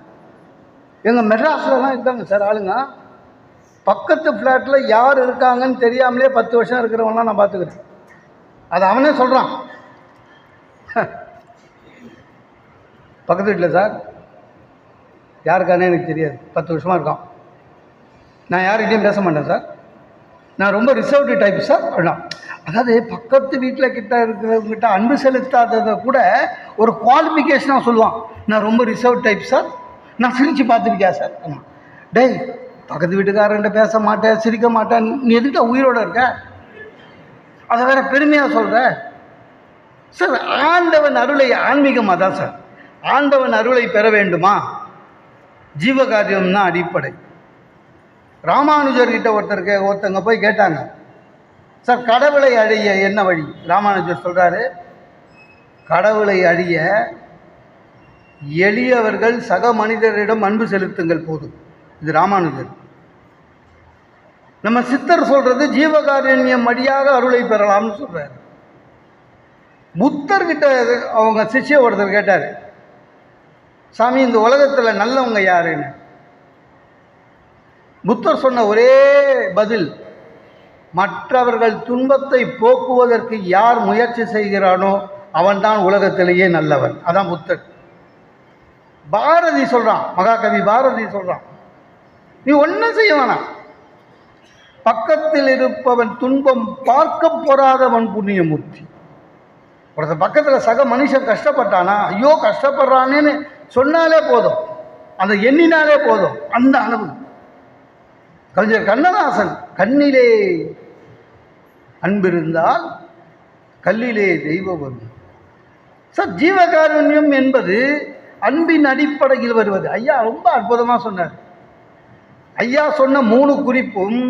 எங்கள் மெட்ராஸ்லலாம் இருக்காங்க சார் ஆளுங்க. பக்கத்து ஃப்ளாட்டில் யார் இருக்காங்கன்னு தெரியாமலே 10 வருஷம் இருக்கிறவங்களாம் நான் பார்த்துக்கிறேன். அது அவனே சொல்கிறான். பக்கத்து வீட்டில் சார் யாருக்கானே எனக்கு தெரியாது, 10 வருஷமாக இருக்கான். நான் யார்கிட்டையும் பேச மாட்டேன் சார், நான் ரொம்ப ரிசர்வ்டு டைப் சார் அப்படின்னா. அதாவது பக்கத்து வீட்டில் கிட்ட இருக்கிறவங்ககிட்ட அன்பு செலுத்தாததை கூட ஒரு குவாலிஃபிகேஷனாக சொல்லுவான். நான் ரொம்ப ரிசர்வ் டைப் சார், நான் சிரித்து பார்த்துருக்கேன் சார். ஆமாம், டேய் பக்கத்து வீட்டுக்காரன்ட்ட பேச மாட்டேன், சிரிக்க மாட்டேன், நீ எதுக்கிட்ட உயிரோடு இருக்க? அதை வேற பெருமையாக சொல்கிற சார். ஆண்டவன் அருளை, ஆன்மீகமாக தான் சார், ஆண்டவன் அருளை பெற வேண்டுமா? ஜீவகாரியம் தான் அடிப்படை. ராமானுஜர்கிட்ட ஒருத்தங்க போய் கேட்டாங்க, சார் கடவுளை அழிய என்ன வழி? ராமானுஜர் சொல்கிறாரு, கடவுளை அழிய எளியவர்கள் சக மனிதரிடம் அன்பு செலுத்துங்கள் போதும். இது ராமானுஜர். நம்ம சித்தர் சொல்கிறது ஜீவகாருண்யம் வழியாக அருளை பெறலாம்னு சொல்கிறார். புத்தர்கிட்ட அவங்க சிஷ்ய ஒருத்தர் கேட்டார், சாமி இந்த உலகத்தில் நல்லவங்க யாருன்னு. புத்தர் சொன்ன ஒரே பதில், மற்றவர்கள் துன்பத்தை போக்குவதற்கு யார் முயற்சி செய்கிறானோ அவன்தான் உலகத்திலேயே நல்லவன். அதான் புத்தர். பாரதி சொல்கிறான், மகாகவி பாரதி சொல்கிறான், நீ ஒன்றும் செய்ய வேணாம், பக்கத்தில் இருப்பவன் துன்பம் பார்க்க போறாதவன் புண்ணியமூர்த்தி. ஒருத்தர் பக்கத்தில் சக மனுஷன் கஷ்டப்பட்டானா, ஐயோ கஷ்டப்படுறானேன்னு சொன்னாலே போதும், அதை எண்ணினாலே போதும், அந்த அளவு. கவிஞர் கண்ணதாசன், கண்ணிலே அன்பிருந்தால் கல்லிலே தெய்வம் வரும். சார் ஜீவகாருண்யம் என்பது அன்பின் அடிப்படையில் வருவது. ஐயா ரொம்ப அற்புதமாக சொன்னார். ஐயா சொன்ன 3 குறிப்பும்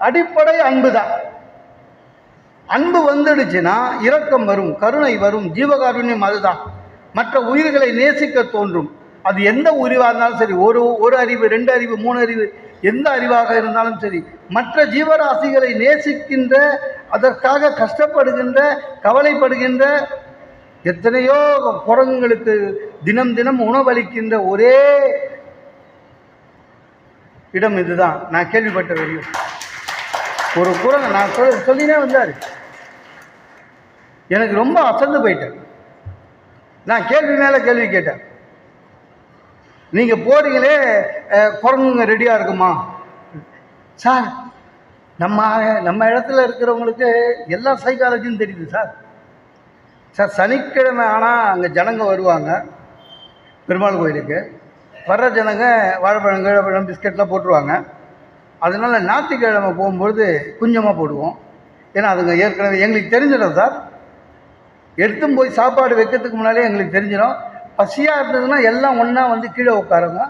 அடிப்படை அன்பு தான். அன்பு வந்துடுச்சுன்னா இரக்கம் வரும், கருணை வரும், ஜீவகாருண்யம் அதுதான். மற்ற உயிர்களை நேசிக்க தோன்றும். அது எந்த அறிவாக இருந்தாலும் சரி, ஒரு அறிவு, 2 அறிவு, 3 அறிவு, எந்த அறிவாக இருந்தாலும் சரி, மற்ற ஜீவராசிகளை நேசிக்கின்ற, அதற்காக கஷ்டப்படுகின்ற, கவலைப்படுகின்ற எத்தனையோ குரங்குகளுக்கு தினம் தினம் உணவளிக்கின்ற ஒரே இடம் இதுதான். நான் கேள்விப்பட்ட வரையும் ஒரு குரங்கு, நான் சொல்லினே வந்தார், எனக்கு ரொம்ப அசந்து போயிட்டேன். நான் கேள்வி மேலே கேள்வி கேட்டேன். நீங்கள் போறீங்களே, குரங்குங்க ரெடியாக இருக்குமா சார்? நம்ம இடத்துல இருக்கிறவங்களுக்கு எல்லா சைக்காலஜியும் தெரியுது சார். சனிக்கிழமை ஆனால் அங்கே ஜனங்க வருவாங்க பெருமாள் கோயிலுக்கு. வர்ற ஜனங்க வாழைப்பழம், கீழப்பழம், பிஸ்கெட்லாம் போட்டுருவாங்க. அதனால் ஞாயிற்றுக்கிழமை போகும்பொழுது கொஞ்சமாக போடுவோம். ஏன்னா அதுங்க ஏற்கனவே எங்களுக்கு தெரிஞ்சிடும் சார். எடுத்தும் போய் சாப்பாடு வைக்கிறதுக்கு முன்னாலே எங்களுக்கு தெரிஞ்சிடும். பசியாக இருந்ததுன்னா எல்லாம் ஒன்றா வந்து கீழே உட்காருங்க,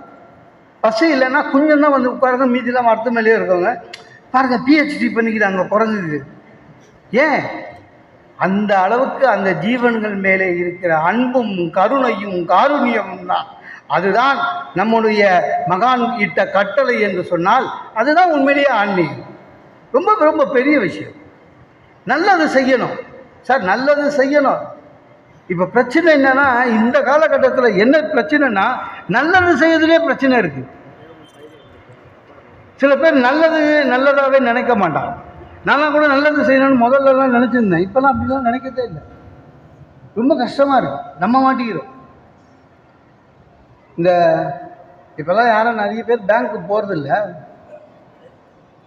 பசி இல்லைன்னா கொஞ்சம் தான் வந்து உட்காருங்க, மீதிலாம் மரத்து மேலேயே இருக்கவங்க. பாருங்கள், பிஹெச்டி பண்ணிக்கிறாங்க குறைஞ்சது. ஏன்? அந்த அளவுக்கு அந்த ஜீவன்கள் மேலே இருக்கிற அன்பும் கருணையும் காருண்யமும் தான். அதுதான் நம்முடைய மகான் இட்ட கட்டளை என்று சொன்னால் அதுதான் உண்மையிலேயே ஆன்மீகம். ரொம்ப ரொம்ப பெரிய விஷயம். நல்லது செய்யணும் சார், நல்லது செய்யணும். இப்போ பிரச்சனை என்னன்னா, இந்த காலகட்டத்தில் என்ன பிரச்சனைனா, நல்லது செய்யறதுலே பிரச்சனை இருக்குது. சில பேர் நல்லதாகவே நினைக்க மாட்டான். நான்லாம் கூட நல்லது செய்யணும்னு முதல்லலாம் நினச்சிருந்தேன். இப்போலாம் அப்படிலாம் நினைக்கிறதே இல்லை. ரொம்ப கஷ்டமாக இருக்குது. நம்ம மாட்டிக்கிறோம். இப்போல்லாம் யாரும் நிறைய பேர் பேங்க்கு போகிறதில்ல.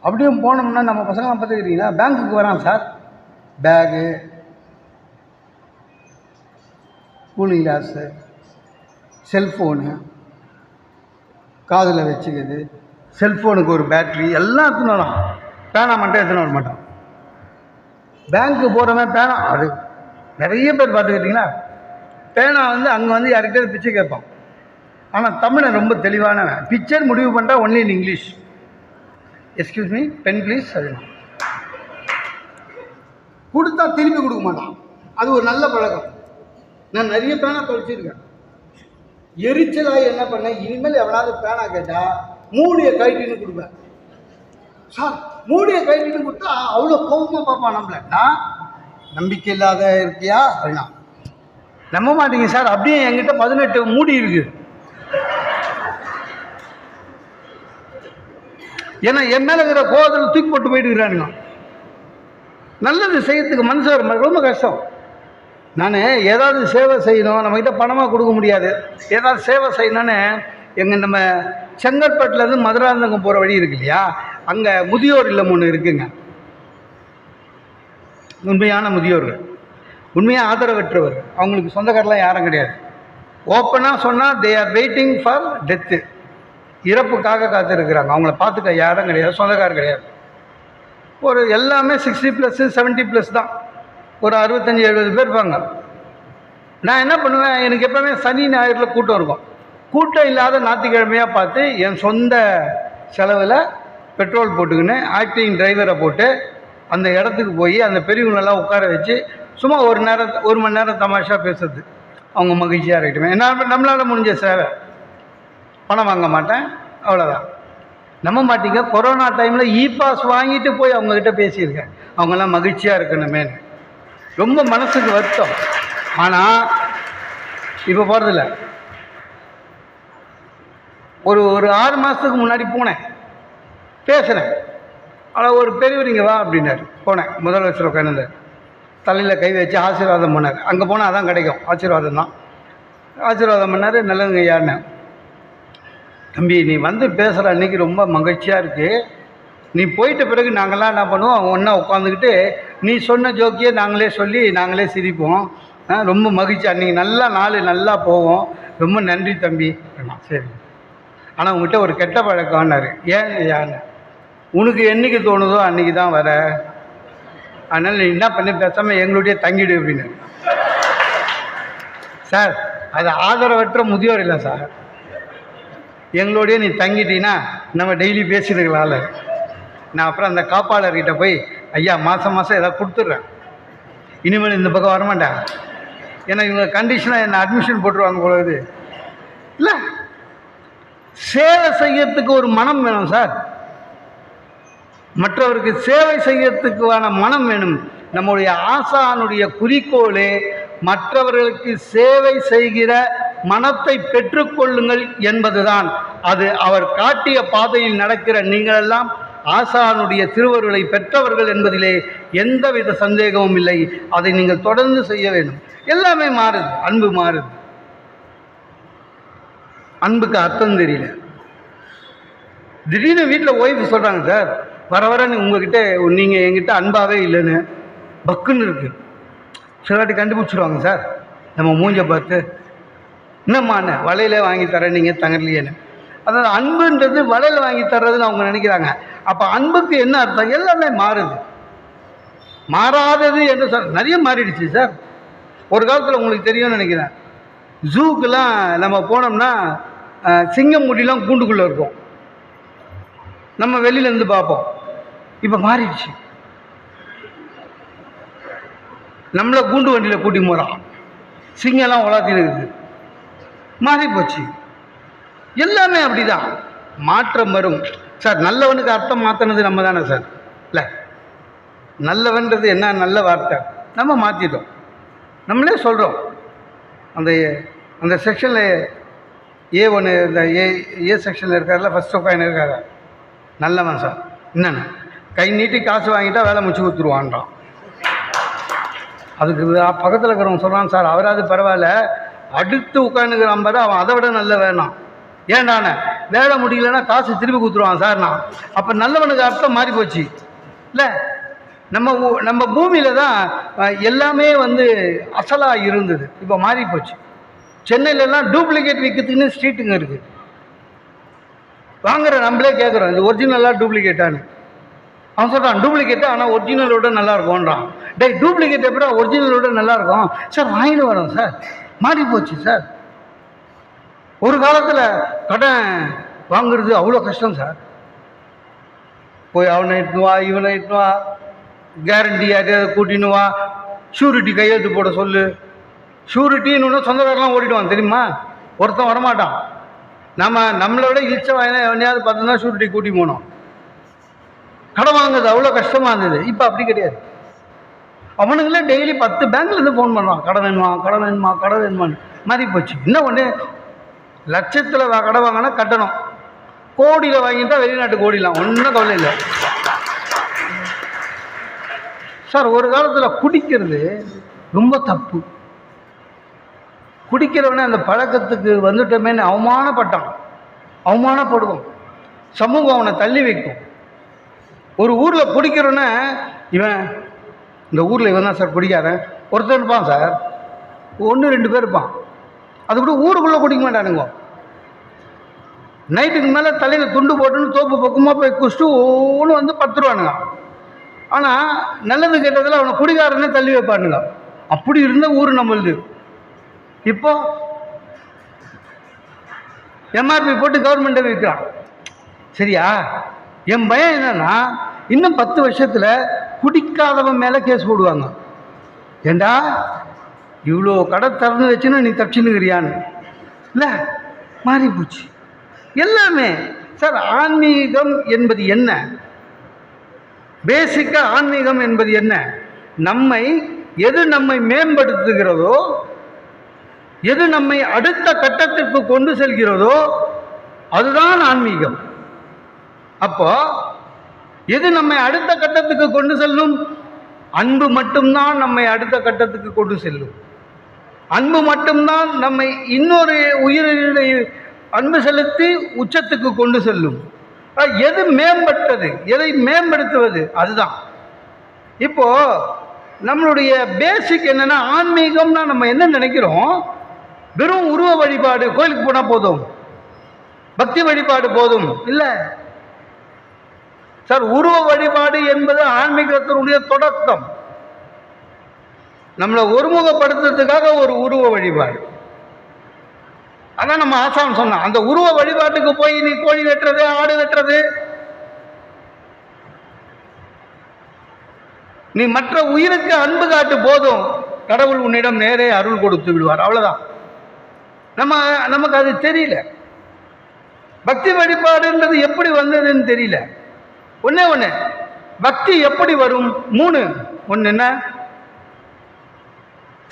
அப்படியும் போனோம்னா நம்ம பசங்களாம் பார்த்துக்கிறீங்களா, பேங்க்குக்கு வரான் sir, bag, cooling glass, cellphone, காதில் வச்சுக்கிறது, செல்ஃபோனுக்கு ஒரு பேட்ரி எல்லாம் எடுத்துன்னு வரோம். பேனா மட்டும் எடுத்துன்னு வர மாட்டோம். பேங்க்கு போகிறவன் பேனா, அது நிறைய பேர் பார்த்துக்கிட்டிங்களா, பேனா அங்கே யார்கிட்ட பிச்சை கேட்பான். ஆனால் தமிழன் ரொம்ப தெளிவானவன். பிக்சர் முடிவு பண்ணுறா only in English. Excuse me, pen please சொல்லணும். கொடுத்தா திருப்பி கொடுக்க மாட்டான். அது ஒரு நல்ல பழக்கம். நான் நிறைய பேனா தொலைச்சிருக்கேன். எரிச்சலாக என்ன பண்ணேன், இனிமேல் எவனாவது பேனா கேட்டால் மூடியை கழட்டின்னு கொடுப்பேன். சார், மூடியை கழட்டின்னு கொடுத்தா அவ்வளோ கோபமாக பார்ப்பான் நம்மள. நான் நம்பிக்கை இல்லாத இருக்கியா அப்படின்னா நம்ப மாட்டீங்க சார். அப்படியே என்கிட்ட 18 மூடி இருக்குது. ஏன்னா என் மேலே இருக்கிற கோபத்தில் தூக்கி போட்டு போயிட்டு இருக்கிறானுங்க. நல்லது செய்யறதுக்கு மனசு வர ரொம்ப கஷ்டம். நான் ஏதாவது சேவை செய்யணும், நம்மக்கிட்ட பணமாக கொடுக்க முடியாது, ஏதாவது சேவை செய்யணும்னு நம்ம செங்கற்பட்டுலேருந்து மதுராந்தகம் போகிற வழி இருக்கு இல்லையா, அங்கே முதியோர் இல்லம் ஒன்று இருக்குங்க. உண்மையான முதியோர்கள், உண்மையாக ஆதரவற்றவர், அவங்களுக்கு சொந்தக்காரெலாம் யாரும் கிடையாது. ஓப்பனாக சொன்னால் they are waiting for death, இறப்புக்காக காத்திருக்கிறாங்க. அவங்கள பார்த்துக்க யாரும் கிடையாது, சொந்தக்காரர் கிடையாது. ஒரு எல்லாமே 60+, 70+ தான். ஒரு 65-70 பேர் இருப்பாங்க. நான் என்ன பண்ணுவேன், எனக்கு எப்போவுமே சனி ஞாயிறில் கூட்டம் இருக்கும். கூட்டம் இல்லாத ஞாயிற்றுக்கிழமையாக பார்த்து என் சொந்த செலவில் பெட்ரோல் போட்டுக்கின்னு ஆக்டிங் டிரைவரை போட்டு அந்த இடத்துக்கு போய் அந்த பெரியவங்களெல்லாம் உட்கார வச்சு சும்மா 1 மணி நேரம் தமாஷா பேசுறது, அவங்க மகிழ்ச்சியாக இருக்கட்டும். என்ன நம்மளால் முடிஞ்ச சேவை. பணம் வாங்க மாட்டேன், அவ்வளோதான். நம்ப மாட்டீங்க, கொரோனா டைமில் பாஸ் வாங்கிட்டு போய் அவங்கக்கிட்ட பேசியிருக்கேன். அவங்கெல்லாம் மகிழ்ச்சியாக இருக்கணுமேனு. ரொம்ப மனசுக்கு வருத்தம். ஆனால் இப்போ போகிறதில்ல. ஒரு 6 மாதத்துக்கு முன்னாடி போனேன், பேசுகிறேன். ஆனால் ஒரு பெரியவர் இங்கே வா அப்படின்னாரு. போனேன், முதலமைச்சர் உட்காந்து தலையில் கை வச்சு ஆசீர்வாதம் பண்ணார். அங்கே போனால் அதான் கிடைக்கும், ஆசீர்வாதம் தான். ஆசீர்வாதம் பண்ணார். நல்லதுங்க ஐயான்னு. தம்பி, நீ பேசுகிற அன்றைக்கி ரொம்ப மகிழ்ச்சியாக இருக்குது. நீ போயிட்ட பிறகு நாங்கள்லாம் என்ன பண்ணுவோம், ஒன்றா உட்காந்துக்கிட்டு நீ சொன்ன ஜோக்கியே நாங்களே சொல்லி நாங்களே சிரிப்போம். ரொம்ப மகிழ்ச்சி, அன்றைக்கி நல்லா நாள் நல்லா போவோம். ரொம்ப நன்றி தம்பி. சரி, ஆனால் உங்கள்கிட்ட ஒரு கெட்ட பழக்கம்னாரு. ஏன் யான்னு, உனக்கு என்றைக்கு தோணுதோ அன்றைக்கி தான் வர, அதனால் நீ என்ன பண்ணி பேசாமல் எங்களுடைய தங்கிடு அப்படின்னு. சார், அது ஆதரவற்ற முதியோர் இல்லை சார். எங்களோடைய நீ தங்கிட்டீங்கன்னா நம்ம டெய்லி பேசிட்டுக்கலாம்ல. நான் அப்புறம் அந்த காப்பாளர்கிட்ட போய், ஐயா மாதம் ஏதாவது கொடுத்துட்றேன், இனிமேல் இந்த பக்கம் வரமாட்டேன். ஏன்னா இவங்க கண்டிஷனாக என்னை அட்மிஷன் போட்டுருவாங்க போல இது இல்லை. சேவை செய்யறதுக்கு ஒரு மனம் வேணும் சார். மற்றவருக்கு சேவை செய்யறதுக்கான மனம் வேணும். நம்முடைய ஆசானுடைய குறிக்கோளே மற்றவர்களுக்கு சேவை செய்கிற மனத்தை பெற்றுக்கொள்ளுங்கள் என்பதுதான். அது அவர் காட்டிய பாதையில் நடக்கிற நீங்கள் எல்லாம் ஆசானுடைய திருவருளை பெற்றவர்கள் என்பதிலே எந்தவித சந்தேகமும் இல்லை. அதை நீங்கள் தொடர்ந்து செய்ய வேண்டும். எல்லாமே மாறுது, அன்பு மாறுது. அன்புக்கு அர்த்தம் தெரியல. திடீர்னு வீட்டில் ஒய்ஃப் சொல்கிறாங்க, சார் வர வர உங்ககிட்ட நீங்கள் என்கிட்ட அன்பாகவே இல்லைன்னு பக்குன்னு இருக்கு. சிலவாட்டி கண்டுபிடிச்சிடுவாங்க சார் நம்ம மூஞ்ச பார்த்து. என்னம்மாண்ண வலையில வாங்கி தரேன் நீங்கள் தங்கலையேன்னு. அதாவது அன்புன்றது வலையில் வாங்கி தர்றதுன்னு அவங்க நினைக்கிறாங்க. அப்போ அன்புக்கு என்ன அர்த்தம்? எல்லாமே மாறுது. மாறாதது என்று நிறைய மாறிடுச்சு சார். ஒரு காலத்தில் உங்களுக்கு தெரியும்னு நினைக்கிறேன், ஜூக்கெலாம் நம்ம போனோம்னா சிங்கம் முடியெலாம் கூண்டுக்குள்ளே இருக்கும், நம்ம வெளியிலேருந்து பார்ப்போம். இப்போ மாறிடுச்சு. நம்மளை கூண்டு வண்டியில் கூட்டி போகிறான், சிங்கம்லாம் உலாத்தின்னு இருக்குது. மாறி போச்சு. எல்லாமே அப்படிதான், மாற்றம் வரும் சார். நல்லவனுக்கு அர்த்தம் மாற்றினது நம்ம தானே சார். இல்லை, நல்லவன்றது என்ன நல்ல வார்த்தை நம்ம மாற்றிட்டோம். நம்மளே சொல்கிறோம். அந்த அந்த செக்ஷனில் A1 இந்த ஏ செக்ஷனில் இருக்கார்ல, ஃபஸ்ட் உட்காந்து இருக்காரு, நல்லவன் சார். என்னென்ன கை நீட்டி காசு வாங்கிட்டா வேலை முடிச்சு கொடுத்துருவான்றான். அதுக்கு பக்கத்தில் இருக்கிறவங்க சொல்கிறான், சார் அவராது பரவாயில்ல, அடுத்து உட்காந்துக்கிறான் பாரு அவன் அதை விட நல்ல வேணாம். ஏண்டானே வேலை முடியலன்னா காசு திருப்பி கொடுத்துருவான் சார். நான் அப்போ நல்லவனுக்கு அர்த்தம் மாறி போச்சு. இல்லை, நம்ம பூமியில் தான் எல்லாமே அசலாக இருந்தது, இப்போ மாறி போச்சு. சென்னையிலலாம் டூப்ளிகேட் விற்கிறதுக்குன்னு ஸ்ட்ரீட்டுங்க இருக்குது. வாங்குற நம்மளே கேட்குறோம், இது ஒரிஜினலாக டூப்ளிகேட்டான்னு. அவன் சொல்கிறான் டூப்ளிகேட்டு, ஆனால் ஒரிஜினலோட நல்லா இருக்கும்ன்றான். டே டூப்ளிகேட் எப்படா ஒரிஜினலோட நல்லா இருக்கும் சார்? வாங்கிட்டு வரோம் சார். மாறி போச்சு சார். ஒரு காலத்தில் கடன் வாங்குறது அவ்வளோ கஷ்டம் சார். போய் அவனை இட்டுனுவா இவனை இட்டுனுவா, கேரண்டி யாரையாவது கூட்டினுவா, ஷூரிட்டி கையெழுத்து போட சொல்லு. ஷூரிட்டின்னு சொந்தக்காரெலாம் ஓடிடுவான் தெரியுமா, ஒருத்தன் வரமாட்டான். நம்மளை விட இழிச்ச வாயினா எவனையாவது பார்த்தோம்னா ஷூரிட்டி கூட்டி போனோம். கடன் வாங்குறது அவ்வளோ கஷ்டமாக இருந்தது. இப்போ அப்படி கிடையாது. அவனுங்களே டெய்லி 10 பேங்க்லேருந்து ஃபோன் பண்ணுவான், கடன் வேணுமா கடன் வேணுமா கடன் வேணுமான்னு. மாறி போச்சு. என்ன ஒன்று, லட்சத்தில் கடன் வாங்கினா கட்டணும், கோடியில் வாங்கிட்டா வெளிநாட்டுக்கு ஓடிடலாம், ஒன்றும் கவலை இல்லை சார். ஒரு காலத்தில் குடிக்கிறது ரொம்ப தப்பு. குடிக்கிறவனே அந்த பழக்கத்துக்கு வந்துட்டோமேன்னு அவமானப்படுவோம். சமூகம் அவனை தள்ளி வைக்கும். ஒரு ஊரில் குடிக்கிறவனே இவன் இந்த ஊரில் இவன் தான் சார் குடிக்காரன் ஒருத்தர் இருப்பான் சார், 1-2 பேர் இருப்பான். அது கூட ஊருக்குள்ளே குடிக்க மாட்டானுங்க. நைட்டுக்கு மேலே தலையில் துண்டு போட்டுன்னு தோப்பு பக்கமாக போய் குடிச்சிட்டு ஒன்று பத்துருவானுங்க. ஆனால் நல்லது கெட்டதில் அவனை குடிக்காரனே தள்ளி வைப்பானுங்க. அப்படி இருந்த ஊர் நம்மளுது. இப்போ எம்ஆர்பி போட்டு கவர்மெண்ட்டை விற்கிறான். சரியா? என் பயம் என்னன்னா, இன்னும் 10 வருஷத்தில் குடிக்காதவன் மேலே கேஸ் போடுவாங்க. ஏண்டா இவ்வளோ கடை திறந்து வச்சுன்னா நீ தப்பிச்சுன்னுக்கிறியான்னு. இல்லை, மாறி போச்சு எல்லாமே சார். ஆன்மீகம் என்பது என்ன? பேசிக்காக ஆன்மீகம் என்பது என்ன? எது நம்மை மேம்படுத்துகிறதோ, எது நம்மை அடுத்த கட்டத்திற்கு கொண்டு செல்கிறதோ அதுதான் ஆன்மீகம். அப்போ எது நம்மை அடுத்த கட்டத்துக்கு கொண்டு செல்லும்? அன்பு மட்டும்தான் நம்மை அடுத்த கட்டத்துக்கு கொண்டு செல்லும். அன்பு மட்டும்தான் நம்மை இன்னொரு உயிரை அன்பு செலுத்தி உச்சத்துக்கு கொண்டு செல்லும். எது மேம்பட்டது, எதை மேம்படுத்துவது, அதுதான். இப்போ நம்மளுடைய பேசிக் என்னன்னா, ஆன்மீகம்னா நம்ம என்ன நினைக்கிறோம்? வெறும் உருவ வழிபாடு, கோயிலுக்கு போனால் போதும், பக்தி வழிபாடு போதும். இல்லை சார், உருவ வழிபாடு என்பது ஆன்மீகத்தினுடைய தொடக்கம். நம்மளை ஒருமுகப்படுத்துறதுக்காக ஒரு உருவ வழிபாடு. அதான் நம்ம ஆசான் சொன்னான், அந்த உருவ வழிபாட்டுக்கு போய் நீ கோழி வெட்டுறது, ஆடு வெட்டுறது, நீ மற்ற உயிருக்கு அன்பு காட்டு போதும், கடவுள் உன்னிடம் நேரே அருள் கொடுத்து விடுவார். அவ்வளவுதான். நமக்கு அது தெரியல. பக்தி வழிபாடுன்றது எப்படி வந்ததுன்னு தெரியல. ஒன்று பக்தி எப்படி வரும்? 3. ஒன்று என்ன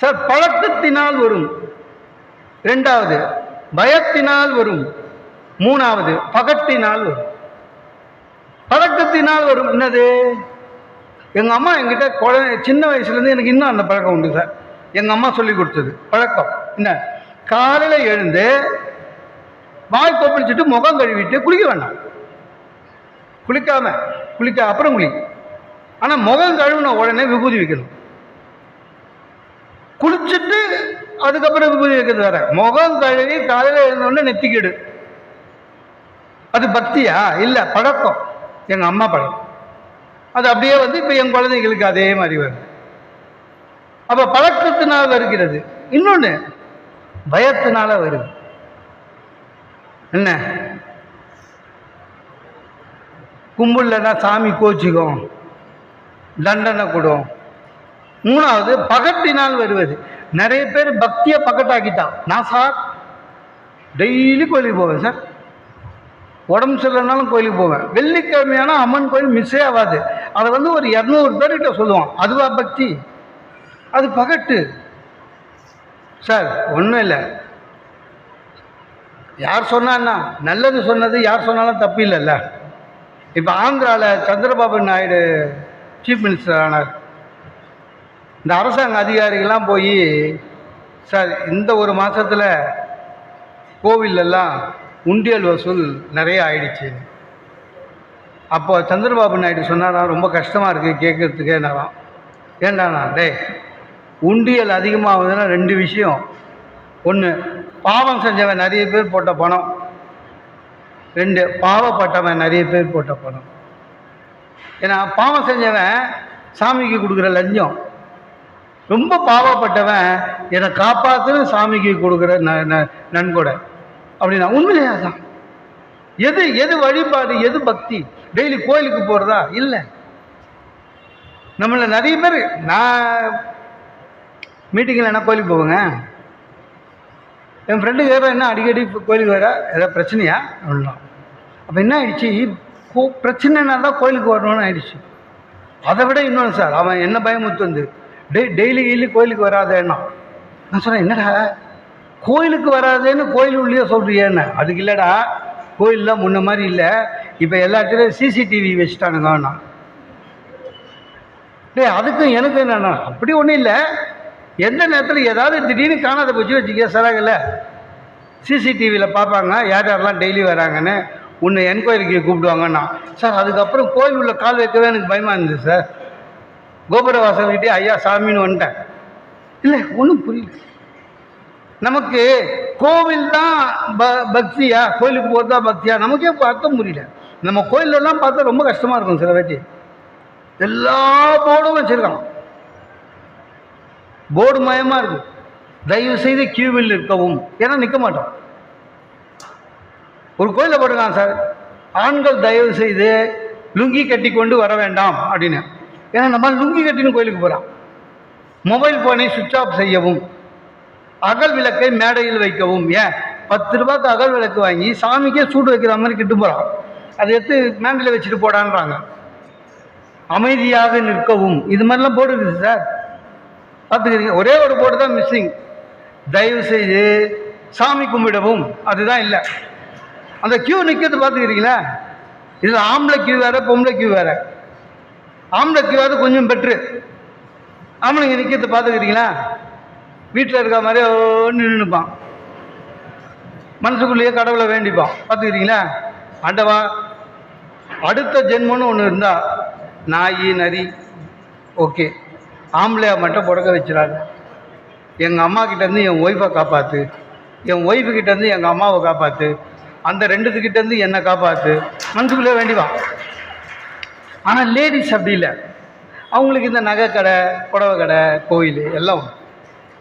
சார்? பழக்கத்தினால் வரும். 2வது பயத்தினால் வரும். 3வது பகட்டினால் வரும். பழக்கத்தினால் வரும். என்னது? எங்கள் அம்மா என்கிட்ட சின்ன வயசுலேருந்து எனக்கு இன்னும் அந்த பழக்கம் உண்டு சார். எங்கள் அம்மா சொல்லி கொடுத்தது பழக்கம் என்ன? காலையில் எழுந்து வாய் கொப்பளிச்சுட்டு முகம் கழுவிட்டு குளிக்க வேண்டாம். அப்புறம் குளி. ஆனால் முகம் கழுவின உடனே விபூதி வைக்கணும். குளிச்சுட்டு அதுக்கப்புறம் விபூதி வைக்கிறது வேற. முகம் கழுவி காலையில் எழுந்தோடனே நெத்திக்கிடு. அது பக்தியா? இல்லை, பழக்கம். எங்கள் அம்மா பழக்கம். அது அப்படியே வந்து இப்போ என் குழந்தைங்களுக்கு அதே மாதிரி வருது. அப்போ பழக்கத்தினால் வருகிறது. இன்னொன்று பயத்தினால வருது. என்ன? கும்பலன்னா சாமி கோச்சிக்கும், தண்டனை கொடும். 3வது பகட்டினால் வருவது. நிறைய பேர் பக்தியை பகட்டாக்கிட்டான். நான் சார் டெய்லி கோயிலுக்கு போவேன் சார், உடம்பு சரியில்லைனாலும் கோயிலுக்கு போவேன். வெள்ளிக்கிழமையான அம்மன் கோயில் மிஸ்ஸே ஆகாது. அதை வந்து ஒரு 200 பேர்கிட்ட சொல்லுவான். அதுவா பக்தி? அது பகட்டு சார். ஒன்றும் இல்லை. யார் சொன்னான்னா நல்லது சொன்னது யார் சொன்னாலும் தப்பு இல்லைல்ல. இப்போ ஆந்திராவில் சந்திரபாபு நாயுடு சீஃப் மினிஸ்டர் ஆனார். இந்த அரசாங்க அதிகாரிகள்லாம் போய் சார் இந்த ஒரு மாதத்தில் கோவிலெல்லாம் உண்டியல் வசூல் நிறைய ஆயிடுச்சு. அப்போ சந்திரபாபு நாயுடு சொன்னாராம், ரொம்ப கஷ்டமாக இருக்குது கேட்குறதுக்கே. நான் ஏண்டாண்ணா உண்டியல் அதிகமாகுதுன்னா 2 விஷயம். ஒன்று பாவம் செஞ்சவன் நிறைய பேர் போட்ட பணம். 2 பாவப்பட்டவன் நிறைய பேர் போட்ட பணம். ஏன்னா பாவம் செஞ்சவன் சாமிக்கு கொடுக்குற லஞ்சம், ரொம்ப பாவப்பட்டவன் என்னை காப்பாற்றுன்னு சாமிக்கு கொடுக்குற நன்கொடை. அப்படின்னா உண்மையிலே அதான். எது வழிபாடு, எது பக்தி? டெய்லி கோயிலுக்கு போகிறதா? இல்லை. நம்மள நிறைய பேர், நான் மீட்டிங்கில் என்ன கோயிலுக்கு போவேங்க. என் ஃப்ரெண்டு கேட்பேன், என்ன அடிக்கடி கோயிலுக்கு வர, ஏதாவது பிரச்சனையா அப்படின்னா. அப்போ என்ன ஆயிடுச்சு, பிரச்சனைனா தான் கோயிலுக்கு வரணும்னு ஆயிடுச்சு. அதை விட இன்னொன்று சார், அவன் என்ன பயமுத்து வந்து டெய்லி கோயிலுக்கு வராதேன்னா. நான் சொன்னேன், என்னடா கோயிலுக்கு வராதேன்னு கோயில் உள்ளே சொல்கிறியேன்னு. அதுக்கு இல்லைடா, கோயிலெலாம் முன்ன மாதிரி இல்லை, இப்போ எல்லாத்துலேயும் CCTV வச்சுட்டானுங்கண்ணா. அதுக்கும் எனக்கு என்னண்ணா, அப்படி ஒன்றும் இல்லை. எந்த நேரத்தில் ஏதாவது திடீர்னு காணாத போச்சு வச்சுக்க, சிலகல CCTVயில் பார்ப்பாங்க யார் யாரெல்லாம் டெய்லி வராங்கன்னு. உன்னை என்கொயரிக்கு கூப்பிடுவாங்கண்ணா. சார் அதுக்கப்புறம் கோயில் உள்ள கால் வைக்கவே எனக்கு பயமாக இருந்தது சார். கோபுர வாசல்கிட்டே ஐயா சாமின்னு வந்துட்டேன். இல்லை, ஒன்றும் புரியல. நமக்கு கோவில் தான் பக்தியா, கோயிலுக்கு போகிறதா பக்தியா, நமக்கே அர்த்தம் புரியல. நம்ம கோயிலெல்லாம் பார்த்தா ரொம்ப கஷ்டமாக இருக்கும். சில பேட்டி எல்லா போர்டும் வச்சுருக்கான், போர்டு மயமாக இருக்கும். தயவு செய்து கியூவில் இருக்கவும், ஏன்னா நிற்க மாட்டோம். ஒரு கோயிலில் போட்டுருக்கான் சார், ஆண்கள் தயவு செய்து லுங்கி கட்டி கொண்டு வர வேண்டாம் அப்படின்னு. ஏன்னா நம்ம லுங்கி கட்டின்னு கோயிலுக்கு போகிறான். மொபைல் ஃபோனை சுவிட்ச் ஆஃப் செய்யவும், அகல் விளக்கை மேடையில் வைக்கவும். ஏன் 10 ரூபாய்க்கு அகல் விளக்கு வாங்கி சாமிக்கே சூடு வைக்கிற மாதிரி கிட்டு போகிறான். அதை எடுத்து மேண்டில் வச்சுட்டு போடான்றாங்க. அமைதியாக நிற்கவும், இது மாதிரிலாம் போர்டு இருக்குது சார், பார்த்துக்கிறீங்க. ஒரே ஒரு போர்டு தான் மிஸ்ஸிங், தயவு செய்து சாமி கும்பிடவும். அதுதான் இல்லை. அந்த கியூ நிற்கிறது பார்த்துக்கிறீங்களா? இதில் ஆம்பளை கியூ வேறு, பொம்பளை கியூ வேறு. ஆம்பளை கியூவாவது கொஞ்சம் பெட்ரு. ஆம்பளைங்க நிற்கிறது பார்த்துக்கிறீங்களா? வீட்டில் இருக்க மாதிரியே நின்றுப்பான், மனசுக்குள்ளேயே கடவுளை வேண்டிப்பான். பார்த்துக்கிறீங்களா? ஆண்டவா, அடுத்த ஜென்மன்னு ஒன்று இருந்தால் நாய் நரி ஓகே, ஆம்பளையாக மட்டும் புடக்க வச்சுறாங்க. எங்கள் அம்மா கிட்டேருந்து என் ஒய்ஃபை காப்பாற்று, என் ஒய்ஃபுக்கிட்டேருந்து எங்கள் அம்மாவை காப்பாற்று, அந்த 2கிட்டேருந்து என்னை காப்பாற்று, மனசுக்குள்ளே வேண்டிவான். ஆனால் லேடிஸ் அப்படி இல்லை. அவங்களுக்கு இந்த நகை கடை, புடவை கடை, கோயில் எல்லாம்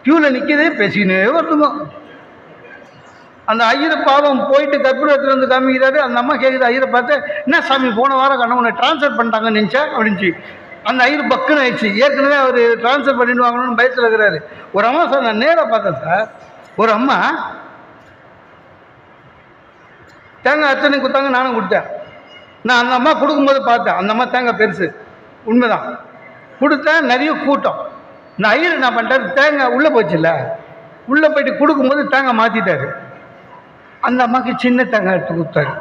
க்யூவில் நிற்கிதே, பேசினே வருதுங்க. அந்த ஐயரை பாவம் போயிட்டு கற்பூரத்தில் வந்து காமிக்கிறாரு. அந்த அம்மா கேட்குது ஐயரை பார்த்து, என்ன சாமி போன வாரம் கண்ணவனை ட்ரான்ஸ்ஃபர் பண்ணிட்டாங்கன்னு நினச்சா அப்படின்ச்சு. அந்த ஐயர் பக்குன்னு ஆயிடுச்சு. ஏற்கனவே அவர் ட்ரான்ஸ்ஃபர் பண்ணிட்டு வாங்கணும்னு பயத்தில் இருக்கிறாரு. ஒரு அம்மா சார், நான் நேராக பார்த்தேன் சார், ஒரு அம்மா தேங்காய் அத்தனை கொடுத்தாங்க, நானும் கொடுத்தேன். நான் அந்த அம்மா கொடுக்கும்போது பார்த்தேன், அந்த அம்மா தேங்காய் பெருசு, உண்மைதான் கொடுத்தேன். நிறைய கூட்டம். இந்த ஐயர் என்ன பண்ணிட்டாரு, தேங்காய் உள்ளே போச்சுல்ல, உள்ளே போயிட்டு கொடுக்கும்போது தேங்காய் மாற்றிட்டாரு. அந்த அம்மாவுக்கு சின்ன தேங்காய் எடுத்து கொடுத்தாரு.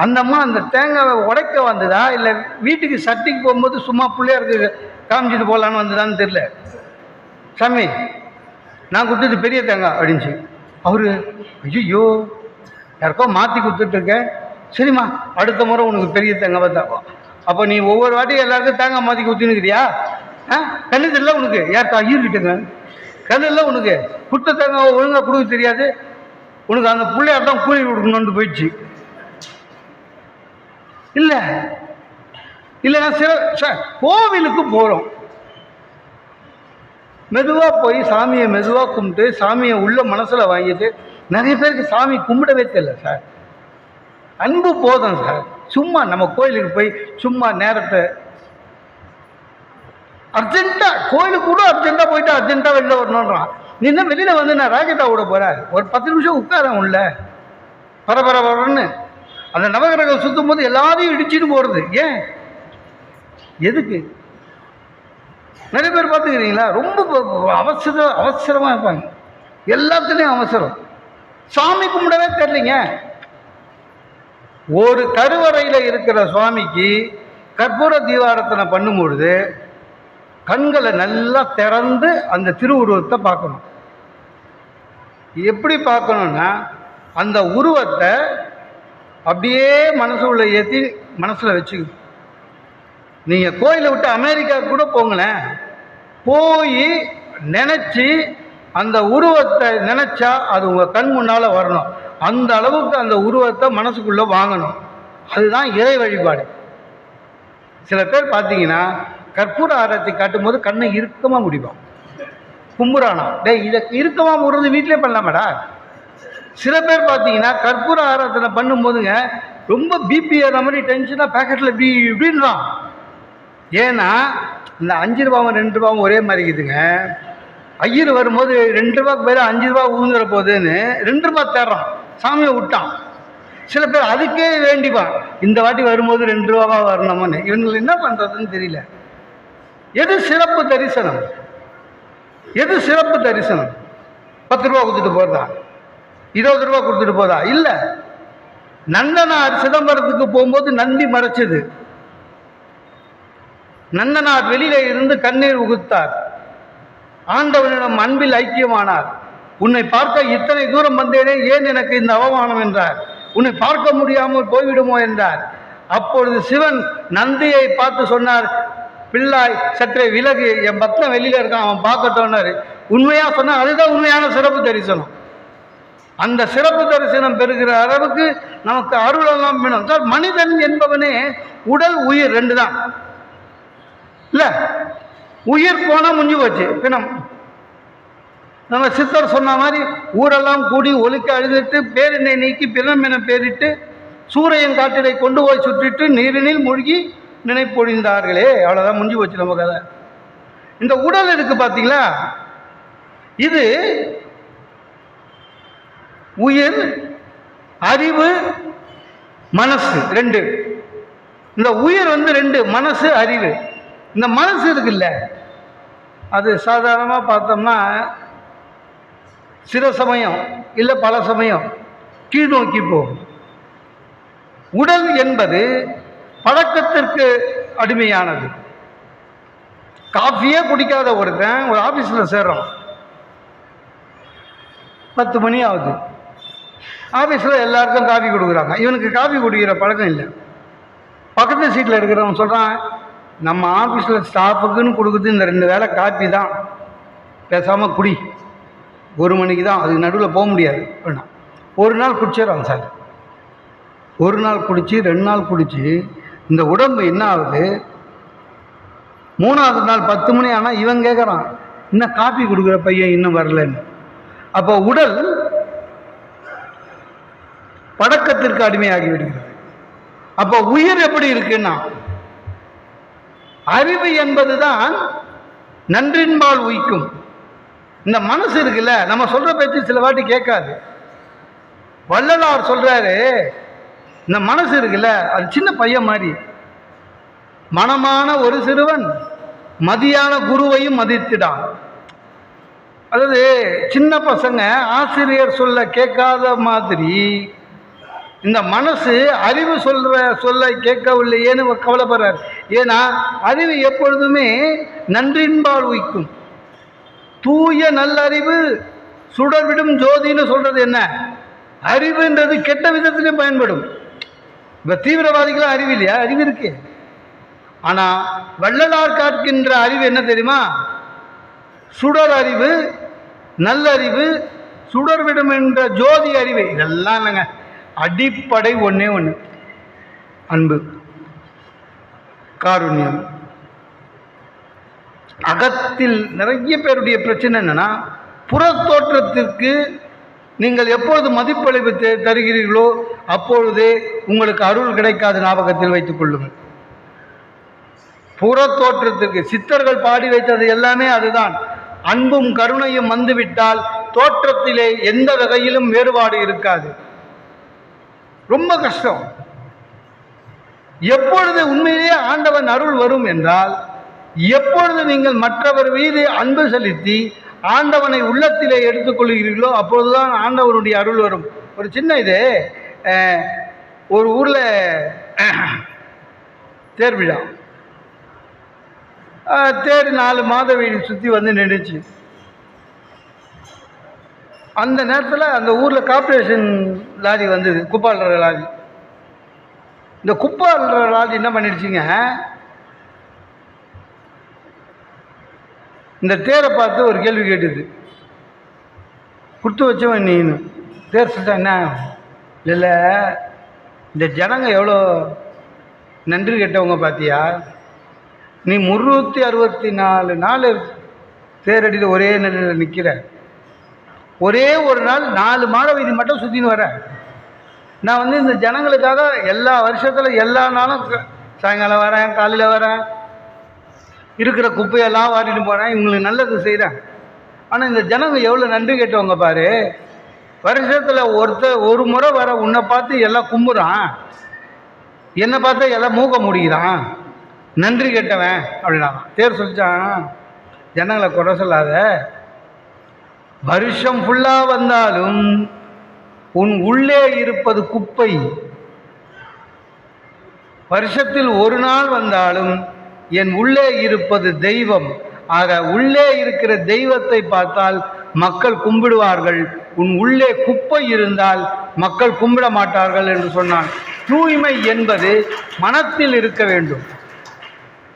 அந்த அம்மா அந்த தேங்காவை உடைக்க வந்ததா இல்லை வீட்டுக்கு சட்டிக்கு போகும்போது சும்மா பிள்ளையாருக்கு காமிச்சிட்டு போகலான்னு வந்ததான்னு தெரியல. சாமி நான் கொடுத்தது பெரிய தேங்காய் அப்படின்ச்சு. அவர் ஐயோ யாருக்கோ மாற்றி கொடுத்துட்ருக்கேன், சரிம்மா அடுத்த முறை உனக்கு பெரிய தேங்காய் தான். அப்போ நீ ஒவ்வொரு வாட்டியும் எல்லாருக்கும் தேங்காய் மாற்றி கொடுத்துன்னுக்கிறியா? கண்ணு தெரியல உனக்கு, யாருக்கா ஐயர்கிட்டங்க கண்ணு இல்லை உனக்கு, கொடுத்த தேங்காய் ஒழுங்காக கொடுக்க தெரியாது உனக்கு, அந்த பிள்ளையார் தான் கூலி கொடுக்கணுன்ட்டு போயிடுச்சு. இல்லை இல்லைன்னா சார் கோவிலுக்கு போகிறோம், மெதுவாக போய் சாமியை மெதுவாக கும்பிட்டு சாமியை உள்ள மனசில் வாங்கிட்டு, நிறைய பேருக்கு சாமி கும்பிடவே தெரியல சார். அன்பு போதும் சார். சும்மா நம்ம கோயிலுக்கு போய் சும்மா நேரத்தை அர்ஜென்ட்டாக கோயிலுக்கு கூட அர்ஜென்ட்டாக போயிட்டு அர்ஜென்ட்டாக வெளில வரணுன்றான். நீ என்ன வெளியில் வந்து நான் ராக்கெட்டா விட போகிறேன், ஒரு 10 நிமிஷம் உட்காரன் உள்ள பரபரன்னு. அந்த நவகிரகம் சுற்றும் போது எல்லாரையும் இடிச்சுட்டு போகிறது ஏன், எதுக்கு? நிறைய பேர் பார்த்துக்கிறீங்களா, ரொம்ப அவசரமாக இருப்பாங்க, எல்லாத்துலேயும் அவசரம். சாமி கும்பிடவே தெரியலிங்க. ஒரு கருவறையில் இருக்கிற சுவாமிக்கு கற்பூர தீபாராதனை பண்ணும்பொழுது கண்களை நல்லா திறந்து அந்த திருவுருவத்தை பார்க்கணும். எப்படி பார்க்கணுன்னா, அந்த உருவத்தை அப்படியே மனசு உள்ள ஏற்றி மனசில் வச்சுக்கணும். நீங்கள் கோயிலை விட்டு அமெரிக்கா கூட போங்களேன், போய் நினச்சி அந்த உருவத்தை நினச்சா அது உங்கள் கண் முன்னால் வரணும். அந்த அளவுக்கு அந்த உருவத்தை மனசுக்குள்ளே வாங்கணும். அதுதான் இறை வழிபாடு. சில பேர் பார்த்தீங்கன்னா கற்பூர ஆரத்தி காட்டும் போது கண்ணை இறுக்கமாக முடிப்பான், கும்புறானா இதை இறுக்கமாக முடுறது வீட்டிலே பண்ணலாமடா. சில பேர் பார்த்தீங்கன்னா கற்பூர ஆராதனை பண்ணும்போதுங்க ரொம்ப பிபி ஏற மாதிரி டென்ஷனாக பேக்கெட்டில் இப்படி இப்படின்றான். ஏன்னா இந்த 5 ரூபாவும் 2 ரூபாவும் ஒரே மாதிரி இருக்குதுங்க. ஐயர் வரும்போது 2 ரூபாய்க்கு பேர் 5 ரூபா ஊங்குற போதுன்னு 2 ரூபா தேடுறான், சாமியை விட்டான். சில பேர் அதுக்கே வேண்டிப்பான், இந்த வாட்டி வரும்போது 2 ரூபாவாக வரணுமான்னு. இவங்களுக்கு என்ன பண்ணுறதுன்னு தெரியல. எது சிறப்பு தரிசனம்? எது சிறப்பு தரிசனம்? 10 ரூபா கொடுத்துட்டு போகிறதா, 20 ரூபா கொடுத்துட்டு போதா? இல்லை. நந்தனார் சிதம்பரத்துக்கு போகும்போது நந்தி மறைச்சது. நந்தனார் வெளியில இருந்து கண்ணீர் உகுத்தார், ஆண்டவனிடம் அன்பில் ஐக்கியமானார். உன்னை பார்க்க இத்தனை தூரம் வந்தேனே, ஏன் எனக்கு இந்த அவமானம் என்றார். உன்னை பார்க்க முடியாமல் போய்விடுமோ என்றார். அப்பொழுது சிவன் நந்தியை பார்த்து சொன்னார், பிள்ளாய் சற்றே விலகு, என் பக்தன் வெளியில இருக்கான், அவன் பார்க்கட்டோன்னாரு. உண்மையா சொன்னா அதுதான் உண்மையான சிறப்பு தரிசனம். அந்த சிறப்பு தரிசனம் பெறுகிற அளவுக்கு நமக்கு அருளெல்லாம் வேணும் சார். மனிதன் என்பவனே உடல் உயிர் 2 தான் இல்லை. உயிர் போனால் முடிஞ்சு போச்சு, பிணம். நம்ம சித்தர் சொன்ன மாதிரி ஊரெல்லாம் கூடி ஒலிக்க அழுதுட்டு பேரினை நீக்கி பிணம் என பேரிட்டு சூரியன் காட்டிலை கொண்டு போய் சுற்றிட்டு நீரினில் மூழ்கி நினைப்பொழிந்தார்களே, அவ்வளோதான் முடிஞ்சு போச்சு நம்ம கதை. இந்த உடல் இருக்கு பார்த்தீங்களா, இது உயிர், அறிவு, மனசு 2. இந்த உயிர் 2, மனசு, அறிவு. இந்த மனசு இருக்குல்ல, அது சாதாரணமாக பார்த்தோம்னா சில சமயம் இல்லை பல சமயம் கீழ் நோக்கி போகும். உடல் என்பது பழக்கத்திற்கு அடிமையானது. காஃபியே குடிக்காத ஒருத்தன் ஒரு ஆஃபீஸில் சேர்றோம், 10 மணி ஆகுது, ஆஃபீஸில் எல்லாருக்கும் காஃபி கொடுக்குறாங்க, இவனுக்கு காஃபி குடிக்கிற பழக்கம் இல்லை. பக்கத்து சீட்டில் இருக்கிறவன் சொல்கிறான், நம்ம ஆஃபீஸில் ஸ்டாஃபுக்குன்னு கொடுக்குறது இந்த 2 வேளை காஃபி தான், பேசாமல் குடி, 1 மணிக்கு தான், அதுக்கு நடுவில் போக முடியாது. ஒரு நாள் குடிச்சிடறான் சார். ஒரு நாள் குடித்து 2 நாள் குடித்து இந்த உடம்பு என்ன ஆகுது, 3ஆவது நாள் 10 மணி ஆனால் இவன் கேட்குறான், இன்னும் காஃபி கொடுக்குற பையன் இன்னும் வரலன்னு. அப்போ உடல் பழக்கத்திற்கு அடிமையாகி விடுகிறது. அப்போ உயிர் எப்படி இருக்குன்னா, அறிவு என்பதுதான் நன்றின்பால் உயிக்கும். இந்த மனசு இருக்குல்ல, நம்ம சொல்ற பேச்சு சில வாட்டி கேட்காது. வள்ளலார் சொல்றாரு, இந்த மனசு இருக்குல்ல, அது சின்ன பையன் மாதிரி. மனமான ஒரு சிறுவன் மதியான குருவையும் மதித்திடான். அதாவது சின்ன பசங்க ஆசிரியர் சொல்ல கேட்காத மாதிரி இந்த மனசு அறிவு சொல்ல கேட்கவில்லையேன்னு கவலைப்படுறார். ஏன்னா அறிவு எப்பொழுதுமே நன்றின்பால் உய்க்கும். தூய நல்லறிவு சுடர்விடும் ஜோதின்னு சொல்றது என்ன? அறிவுன்றது கெட்ட விதத்திலையும் பயன்படும். இப்போ தீவிரவாதிகளும் அறிவு இல்லையா? அறிவு இருக்கு. ஆனால் வள்ளலார் காக்கின்ற அறிவு என்ன தெரியுமா? சுடர் அறிவு, நல்லறிவு, சுடர்விடும் என்ற ஜோதி அறிவு. இதெல்லாம் இல்லைங்க, அடிப்படை ஒன்றே ஒன்று, அன்பு, காருண்யம். அகத்தில் நிறைய பேருடைய பிரச்சனை என்னன்னா, புறத்தோற்றத்திற்கு நீங்கள் எப்பொழுது மதிப்பளிப்பு தருகிறீர்களோ அப்பொழுதே உங்களுக்கு அருள் கிடைக்காது, ஞாபகத்தில் வைத்துக் கொள்ளுங்கள். புறத்தோற்றத்திற்கு சித்தர்கள் பாடி வைத்தது எல்லாமே அதுதான். அன்பும் கருணையும் வந்துவிட்டால் தோற்றத்திலே எந்த வகையிலும் வேறுபாடு இருக்காது. ரொம்ப கஷ்டம். எப்பொழுது உண்மையிலேயே ஆண்டவன் அருள் வரும் என்றால், எப்பொழுது நீங்கள் மற்றவர் மீது அன்பு செலுத்தி ஆண்டவனை உள்ளத்திலே எடுத்துக்கொள்கிறீர்களோ அப்பொழுதுதான் ஆண்டவனுடைய அருள் வரும். ஒரு சின்ன இது, ஒரு ஊரில் தேர் விழா, தேர் 4 மாத வீடு சுற்றி வந்து நின்றுச்சு. அந்த நேரத்தில் அந்த ஊரில் கார்ப்பரேஷன் லாரி வந்தது, குப்பாளுற லாரி. இந்த குப்பாளுற லாரி என்ன பண்ணிடுச்சிங்க, இந்த தேரை பார்த்து ஒரு கேள்வி கேட்டுது. கொடுத்து வச்சவன் நீனு. தேர் சொல்லிட்டா என்ன? இல்லை, இந்த ஜனங்க எவ்வளோ நன்றி கெட்டவங்க பார்த்தியா? நீ 364 நாள் தேரடியில் ஒரே நிலையில் நிற்கிற, ஒரே ஒரு நாள் 4 மாத வீதி மட்டும் சுற்றின்னு வரேன். நான் வந்து இந்த ஜனங்களுக்காக எல்லா வருஷத்தில் எல்லா நாளும் சாயங்காலம் வரேன், காலையில் வரேன், இருக்கிற குப்பையெல்லாம் வாரிட்டு போகிறேன், இவங்களுக்கு நல்லது செய்கிறேன். ஆனால் இந்த ஜனங்க எவ்வளோ நன்றி கேட்டவங்க பாரு. வருஷத்தில் ஒரு முறை வர உன்னை பார்த்து எல்லாம் கும்புறான், என்னை பார்த்தா எல்லாம் மூக்க முடிகிறான், நன்றி கேட்டவன் அப்படின்னா. தேர் சொல்லிச்சான், ஜனங்களை குறை சொல்லாத, வருஷம் ஃபுல்லாக வந்தாலும் உன் உள்ளே இருப்பது குப்பை. வருஷத்தில் ஒரு நாள் வந்தாலும் என் உள்ளே இருப்பது தெய்வம். ஆக உள்ளே இருக்கிற தெய்வத்தை பார்த்தால் மக்கள் கும்பிடுவார்கள், உன் உள்ளே குப்பை இருந்தால் மக்கள் கும்பிட மாட்டார்கள் என்று சொன்னான். தூய்மை என்பது மனத்தில் இருக்க வேண்டும்.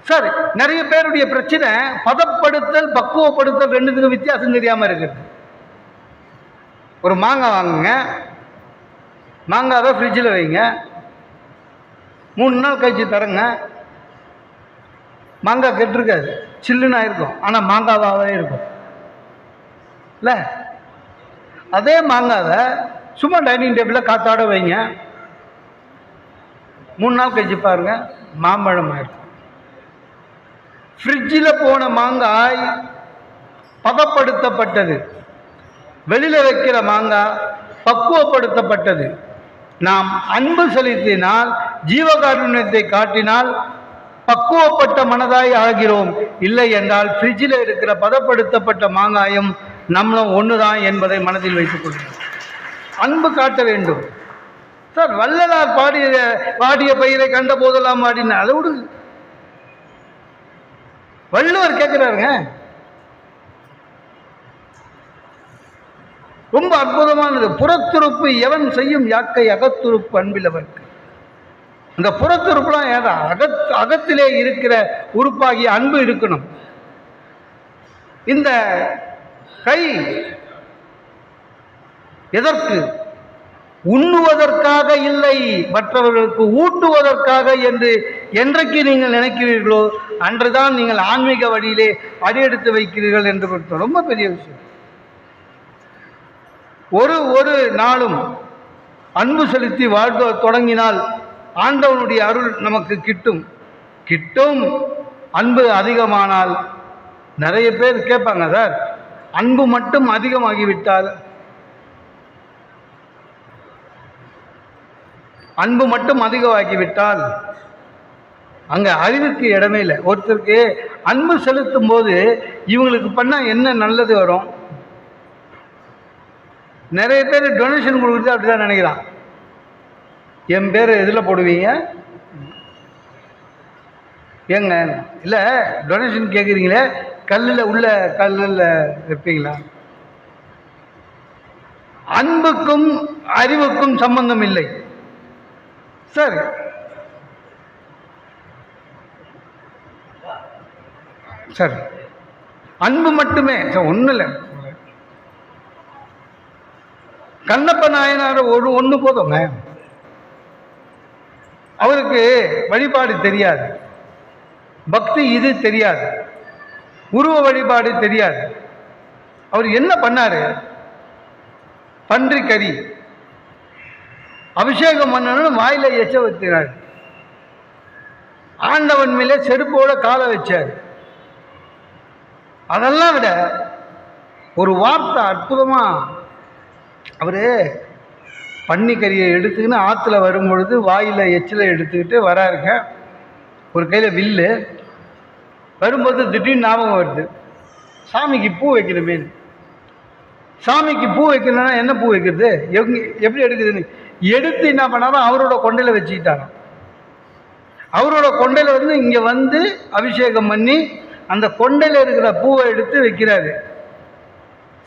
சார், நிறைய பேருடைய பிரச்சனை பதப்படுத்தல், பக்குவப்படுத்தல், ரெண்டுத்துக்கும் வித்தியாசம் தெரியாமல் இருக்குது. ஒரு மாங்காய் வாங்குங்க, மாங்காவை ஃப்ரிட்ஜில் வைங்க, 3 நாள் கழிச்சு தரங்க, மாங்காய் கெட்டிருக்காது, சில்லுன்னு ஆயிருக்கும், ஆனால் மாங்காவாகவே இருக்கும் இல்லை? அதே மாங்காவை சும்மா டைனிங் டேபிளில் காத்தாட வைங்க, 3 நாள் கழிச்சு பாருங்கள், மாம்பழம் ஆயிருக்கும். ஃப்ரிட்ஜில் போன மாங்காய் பதப்படுத்தப்பட்டது, வெளியில் வைக்கிற மாங்காய் பக்குவப்படுத்தப்பட்டது. நாம் அன்பு செலுத்தினால், ஜீவகாருண்யத்தை காட்டினால் பக்குவப்பட்ட மனதாய் ஆகிறோம். இல்லை என்றால் ஃப்ரிட்ஜில் இருக்கிற பதப்படுத்தப்பட்ட மாங்காயும் நம்மளும் ஒன்று தான் என்பதை மனதில் வைத்துக் கொள்ளுங்கள். அன்பு காட்ட வேண்டும். சார், வள்ளலார் பாடிய பயிரை கண்ட போதெல்லாம் பாடின அளவுடு வள்ளுவர் கேட்கிறாருங்க. ரொம்ப அற்புதமானது. புறத்துறுப்பு எவன் செய்யும் யாக்கை அகத்துறுப்பு அன்பிலவர்க்கு. அந்த புறத்துறுப்புலாம் ஏதா அகத்திலே இருக்கிற உறுப்பாகிய அன்பு இருக்கணும். இந்த கை எதற்கு? உண்ணுவதற்காக இல்லை, மற்றவர்களுக்கு ஊட்டுவதற்காக என்று என்றைக்கு நீங்கள் நினைக்கிறீர்களோ அன்றுதான் நீங்கள் ஆன்மீக வழியிலே அடியெடுத்து வைக்கிறீர்கள் என்று பொறுத்தோம். ரொம்ப பெரிய விஷயம். ஒரு நாளும் அன்பு செலுத்தி வாழ்ந்து தொடங்கினால் ஆண்டவனுடைய அருள் நமக்கு கிட்டும். அன்பு அதிகமானால் நிறைய பேர் கேட்பாங்க, சார் அன்பு மட்டும் அதிகமாகிவிட்டால் அன்பு மட்டும் அதிகமாக்கிவிட்டால் அங்கே அறிவுக்கு இடமே இல்லை. ஒருத்தருக்கு அன்பு செலுத்தும் போது இவங்களுக்கு பண்ணால் என்ன நல்லது வரும்? நிறைய பேர் டொனேஷன் கொடுக்குறது அப்படி தான் நினைக்கிறான். என் பேர் எதில் போடுவீங்க? ஏங்க இல்லை, டொனேஷன் கேட்குறீங்களே, கல்லில் உள்ள கல்லில் வைப்பீங்களா? அன்புக்கும் அறிவுக்கும் சம்பந்தம் இல்லை சார். சார் அன்பு மட்டுமே சார், ஒன்றும் இல்லை. கண்ணப்ப நாயனார் ஒன்று போதுங்க. அவருக்கு வழிபாடு தெரியாது, பக்தி இது தெரியாது, உருவ வழிபாடு தெரியாது. அவர் என்ன பண்ணாரு? பன்றி கறி அபிஷேகம் பண்ணணும், வாயில எச்ச வைக்கிறார். ஆண்டவன் மேலே செருப்போட காலை வச்சார். அதெல்லாம் விட ஒரு வார்த்தை அற்புதமா, அவரு பன்னிக்கறியை எடுத்துக்கின்னு ஆற்றுல வரும்பொழுது வாயில் எச்சில் எடுத்துக்கிட்டு வராருங்க. ஒரு கையில் வில்லு. வரும்போது திடீர்னு ஞாபகம் வருது, சாமிக்கு பூ வைக்கணுமே. சாமிக்கு பூ வைக்கணும்னா என்ன பூ வைக்கிறது, எப்படி எடுக்குதுன்னு எடுத்து என்ன பண்ணாலும் அவரோட கொண்டையில் வச்சுக்கிட்டாங்க. அவரோட கொண்டையில் வந்து இங்கே வந்து அபிஷேகம் பண்ணி அந்த கொண்டையில் இருக்கிற பூவை எடுத்து வைக்கிறாரு.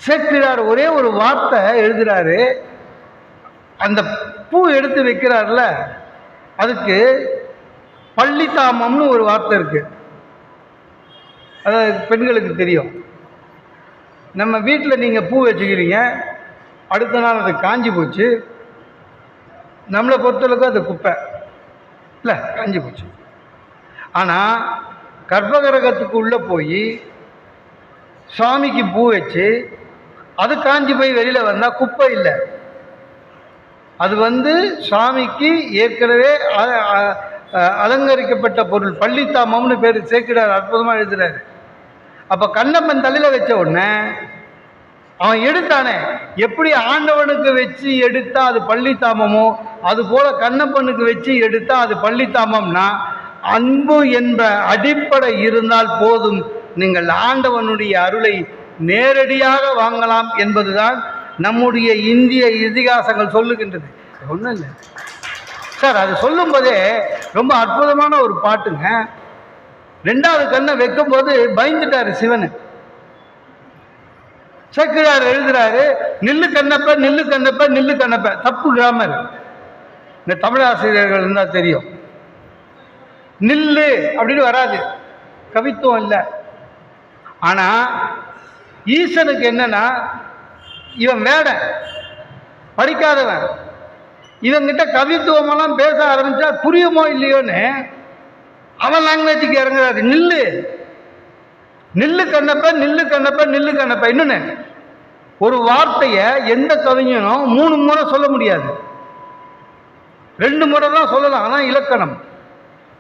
சேர்க்கிறார். ஒரே ஒரு வார்த்தை எழுதுறாரு. அந்த பூ எடுத்து வைக்கிறார்ல, அதுக்கு பள்ளித்தாமம்னு ஒரு வார்த்தை இருக்கு. அதாவது பெண்களுக்கு தெரியும். நம்ம வீட்டில் நீங்கள் பூ வச்சுக்கிறீங்க, அடுத்த நாள் அது காஞ்சி போச்சு, நம்மளை பொறுத்தளவுக்கு அது குப்பை இல்லை, காஞ்சி போச்சு. ஆனால் கர்ப்பகிரகத்துக்கு உள்ளே போய் சுவாமிக்கு பூ வச்சு அது காஞ்சி போய் வெளியில் வந்தால் குப்பை இல்லை. அது வந்து சுவாமிக்கு ஏற்கனவே அலங்கரிக்கப்பட்ட பொருள். பள்ளித்தாமம்னு பேர் சேர்க்கிறார், அற்புதமாக எழுதுறாரு. அப்போ கண்ணப்பன் தலையில் வச்ச உடனே அவன் எடுத்தானே, எப்படி ஆண்டவனுக்கு வச்சு எடுத்தா அது பள்ளித்தாமமோ அதுபோல கண்ணப்பனுக்கு வச்சு எடுத்தா அது பள்ளித்தாமம்னா, அன்பு என்ற அடிப்படை இருந்தால் போதும், நீங்கள் ஆண்டவனுடைய அருளை நேரடியாக வாங்கலாம் என்பதுதான் நம்முடைய இந்திய இதிகாசங்கள் சொல்லுகின்றது. ஒன்றும் இல்லை சார், அது சொல்லும் போதே ரொம்ப அற்புதமான ஒரு பாட்டுங்க. 2வது கண்ணை வைக்கும் போது பயந்துட்டாரு சிவன். சேக்கிழார் எழுதுறாரு, நில்லு கண்ணப்ப நில்லு கண்ணப்ப நில்லு கண்ணப்ப. தப்பு கிராமர், இந்த தமிழாசிரியர்கள் இருந்தால் தெரியும். நில்லு அப்படின்னு வராது, கவித்துவம் இல்லை. ஆனால் ஈசனுக்கு என்னன்னா, இவன் வேட படிக்காதவன், இவங்கிட்ட கவித்துவமெல்லாம் பேச ஆரம்பித்தா புரியுமோ இல்லையோன்னு அவன் லாங்குவேஜுக்கு இறங்குறாரு. நில்லு நில்லு கண்ணப்ப நில்லு கண்ணப்ப நில்லு கண்ணப்ப. இன்னொன்று, ஒரு வார்த்தையை எந்த கவிஞனும் 3 முறை சொல்ல முடியாது, 2 முறை தான் சொல்லலாம், அதான் இலக்கணம்.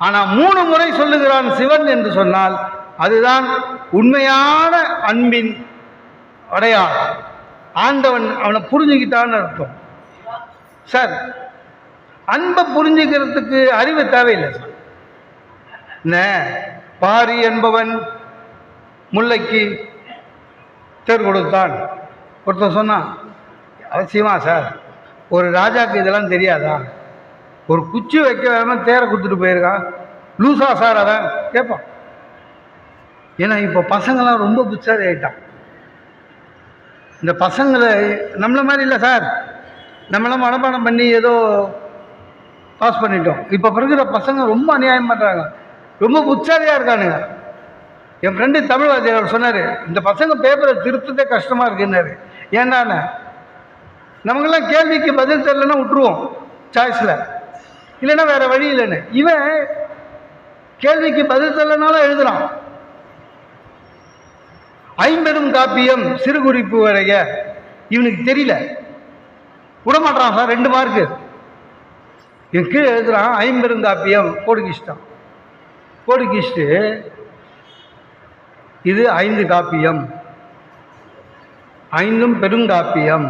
ஆனால் 3 முறை சொல்லுகிறான் சிவன் என்று சொன்னால் அதுதான் உண்மையான அன்பின் அடையாளம். ஆண்டவன் அவனை புரிஞ்சுக்கிட்டான்னு அர்த்தம். சார் அன்பை புரிஞ்சுக்கிறதுக்கு அறிவு தேவையில்லை சார். என்ன பாரி என்பவன் முல்லைக்கு தேர் கொடுத்தான். ஒருத்தன் சொன்னான், அவசியமா சார், ஒரு ராஜாக்கு இதெல்லாம் தெரியாதா? ஒரு குச்சி வைக்க வேணாம தேரை கொடுத்துட்டு போயிருக்கான், லூசா சார் அவன் கேட்பான். ஏன்னா இப்போ பசங்களாம் ரொம்ப புத்தாரி ஆகிட்டான். இந்த பசங்களை நம்மள மாதிரி இல்லை சார், நம்மளாம் மனப்பாடம் பண்ணி ஏதோ பாஸ் பண்ணிட்டோம். இப்போ பிறகுற பசங்க ரொம்ப அநியாயம் பண்ணுறாங்க, ரொம்ப புத்தாரியாக இருக்கானுங்க. என் ஃப்ரெண்டு தமிழ்வாதியார் அவர் சொன்னார், இந்த பசங்க பேப்பரை திருத்ததே கஷ்டமாக இருக்குன்னாரு. ஏன்னா நமக்கெல்லாம் கேள்விக்கு பதில் தெரியலன்னா விட்டுருவோம் சாய்ஸில், இல்லைன்னா வேறு வழி இல்லைன்னு. இவன் கேள்விக்கு பதில் தெரியலனாலும் எழுதுறான். 50 காப்பியம் சிறு குறிப்பு வரைய இவனுக்கு தெரியல, விடமாட்டான் சார். 2 மார்க்கு இவன் கீழே எழுதுறான், 50 காப்பியம் போடுகிஷ்டான். போடுகிஷ்டு இது 5 காப்பியம், 5 பெருங்காப்பியம்,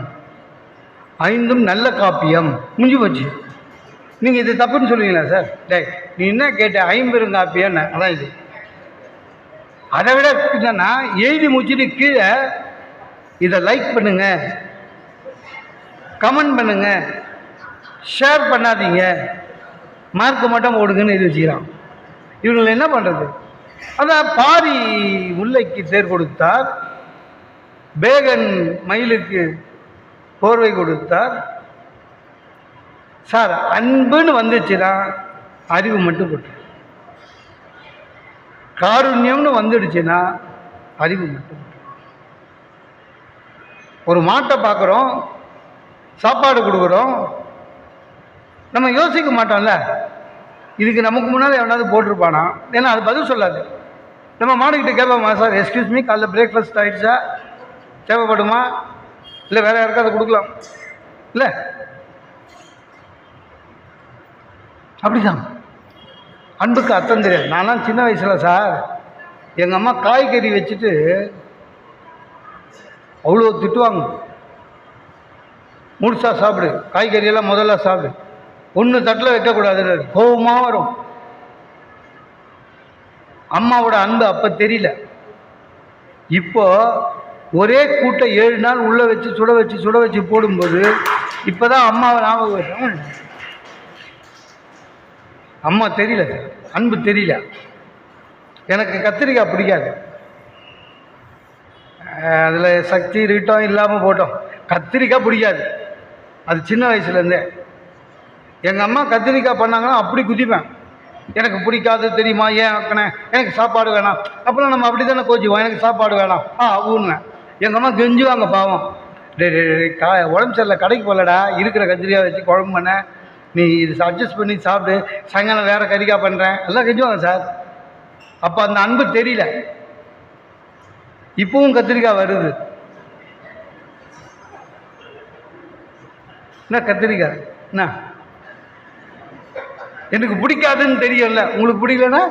5 நல்ல காப்பியம். முடிஞ்சு போச்சு. நீங்கள் இது தப்புன்னு சொல்லுவீங்களா சார்? டேய் நீ என்ன கேட்ட ஐம்பெருங்காப்பியான்னு? அதான் இது. அதை விட என்னன்னா, எழுதி முடிச்சுட்டு கீழே இதை லைக் பண்ணுங்க, கமெண்ட் பண்ணுங்க, ஷேர் பண்ணாதீங்க, மார்க்கு மட்டும் போடுங்கன்னு எழுதி வச்சுக்கிறான். இவங்களை என்ன பண்ணுறது? அதான் பாரி முல்லைக்கு தேர் கொடுத்தார், பேகன் மயிலுக்கு போர்வை கொடுத்தார். சார் அன்புன்னு வந்துச்சுன்னா அறிவு மட்டும் போட்டு, காருண்யம்னு வந்துடுச்சுன்னா அறிவு மட்டும் போட்டு. ஒரு மாட்டை பார்க்குறோம், சாப்பாடு கொடுக்குறோம், நம்ம யோசிக்க மாட்டோம்ல, இதுக்கு நமக்கு முன்னால் எவனாவது போட்டிருப்பானா? ஏன்னா அது பதில் சொல்லாது. நம்ம மாடுக்கிட்ட கேட்போமா, சார் எக்ஸ்கியூஸ் மீ, காலைல பிரேக்ஃபாஸ்ட் ஆகிடுச்சா, தேவைப்படுமா, இல்லை வேறு யாருக்காவது கொடுக்கலாம், இல்லை அப்படிதான். அன்புக்கு அர்த்தம் தெரியாது. நான்லாம் சின்ன வயசில் சார் எங்கள் அம்மா காய்கறி வச்சுட்டு அவ்வளோ திட்டுவாங்க. முழுசா சாப்பிடு, காய்கறியெல்லாம் முதல்ல சாப்பிடு, ஒன்று தட்டில் வைக்கக்கூடாதுன்னு கோபமாக வரும். அம்மாவோட அன்பு அப்போ தெரியல. இப்போ ஒரே கூட்டை 7 நாள் உள்ளே வச்சு சுட வச்சு போடும்போது இப்போ தான் அம்மாவை ஞாபகம் வரும். அம்மா தெரியல சார், அன்பு தெரியல. எனக்கு கத்திரிக்காய் பிடிக்காது, அதில் சக்தி ரீட்டம் இல்லாமல் போட்டோம், கத்திரிக்காய் பிடிக்காது. அது சின்ன வயசுலேருந்தே. எங்கள் அம்மா கத்திரிக்காய் பண்ணாங்கன்னா அப்படி குதிப்பேன். எனக்கு பிடிக்காது தெரியுமா, ஏன் ஆக்கினேன், எனக்கு சாப்பாடு வேணாம். அப்புறம் நம்ம அப்படி தானே கோச்சிவோம், எனக்கு சாப்பாடு வேணாம் ஊன்னு. எங்கள் அம்மா கெஞ்சுவாங்க பாவம். உடம்பு சரியில்லை, கடைக்கு போகலடா, இருக்கிற கத்திரிக்காய் வச்சு குழம்பு பண்ண, நீ இது அட்ஜஸ்ட் பண்ணி சாப்பிடு, சாயங்காலம் வேறு கறிக்காய் பண்ணுறேன், எல்லாம் கெஞ்சுவாங்க சார். அப்போ அந்த அன்பு தெரியல. இப்பவும் கத்திரிக்காய் வருது. என்ன கத்திரிக்காய் என்ன எனக்கு பிடிக்காதுன்னு தெரியல, உங்களுக்கு பிடிக்கலன்னா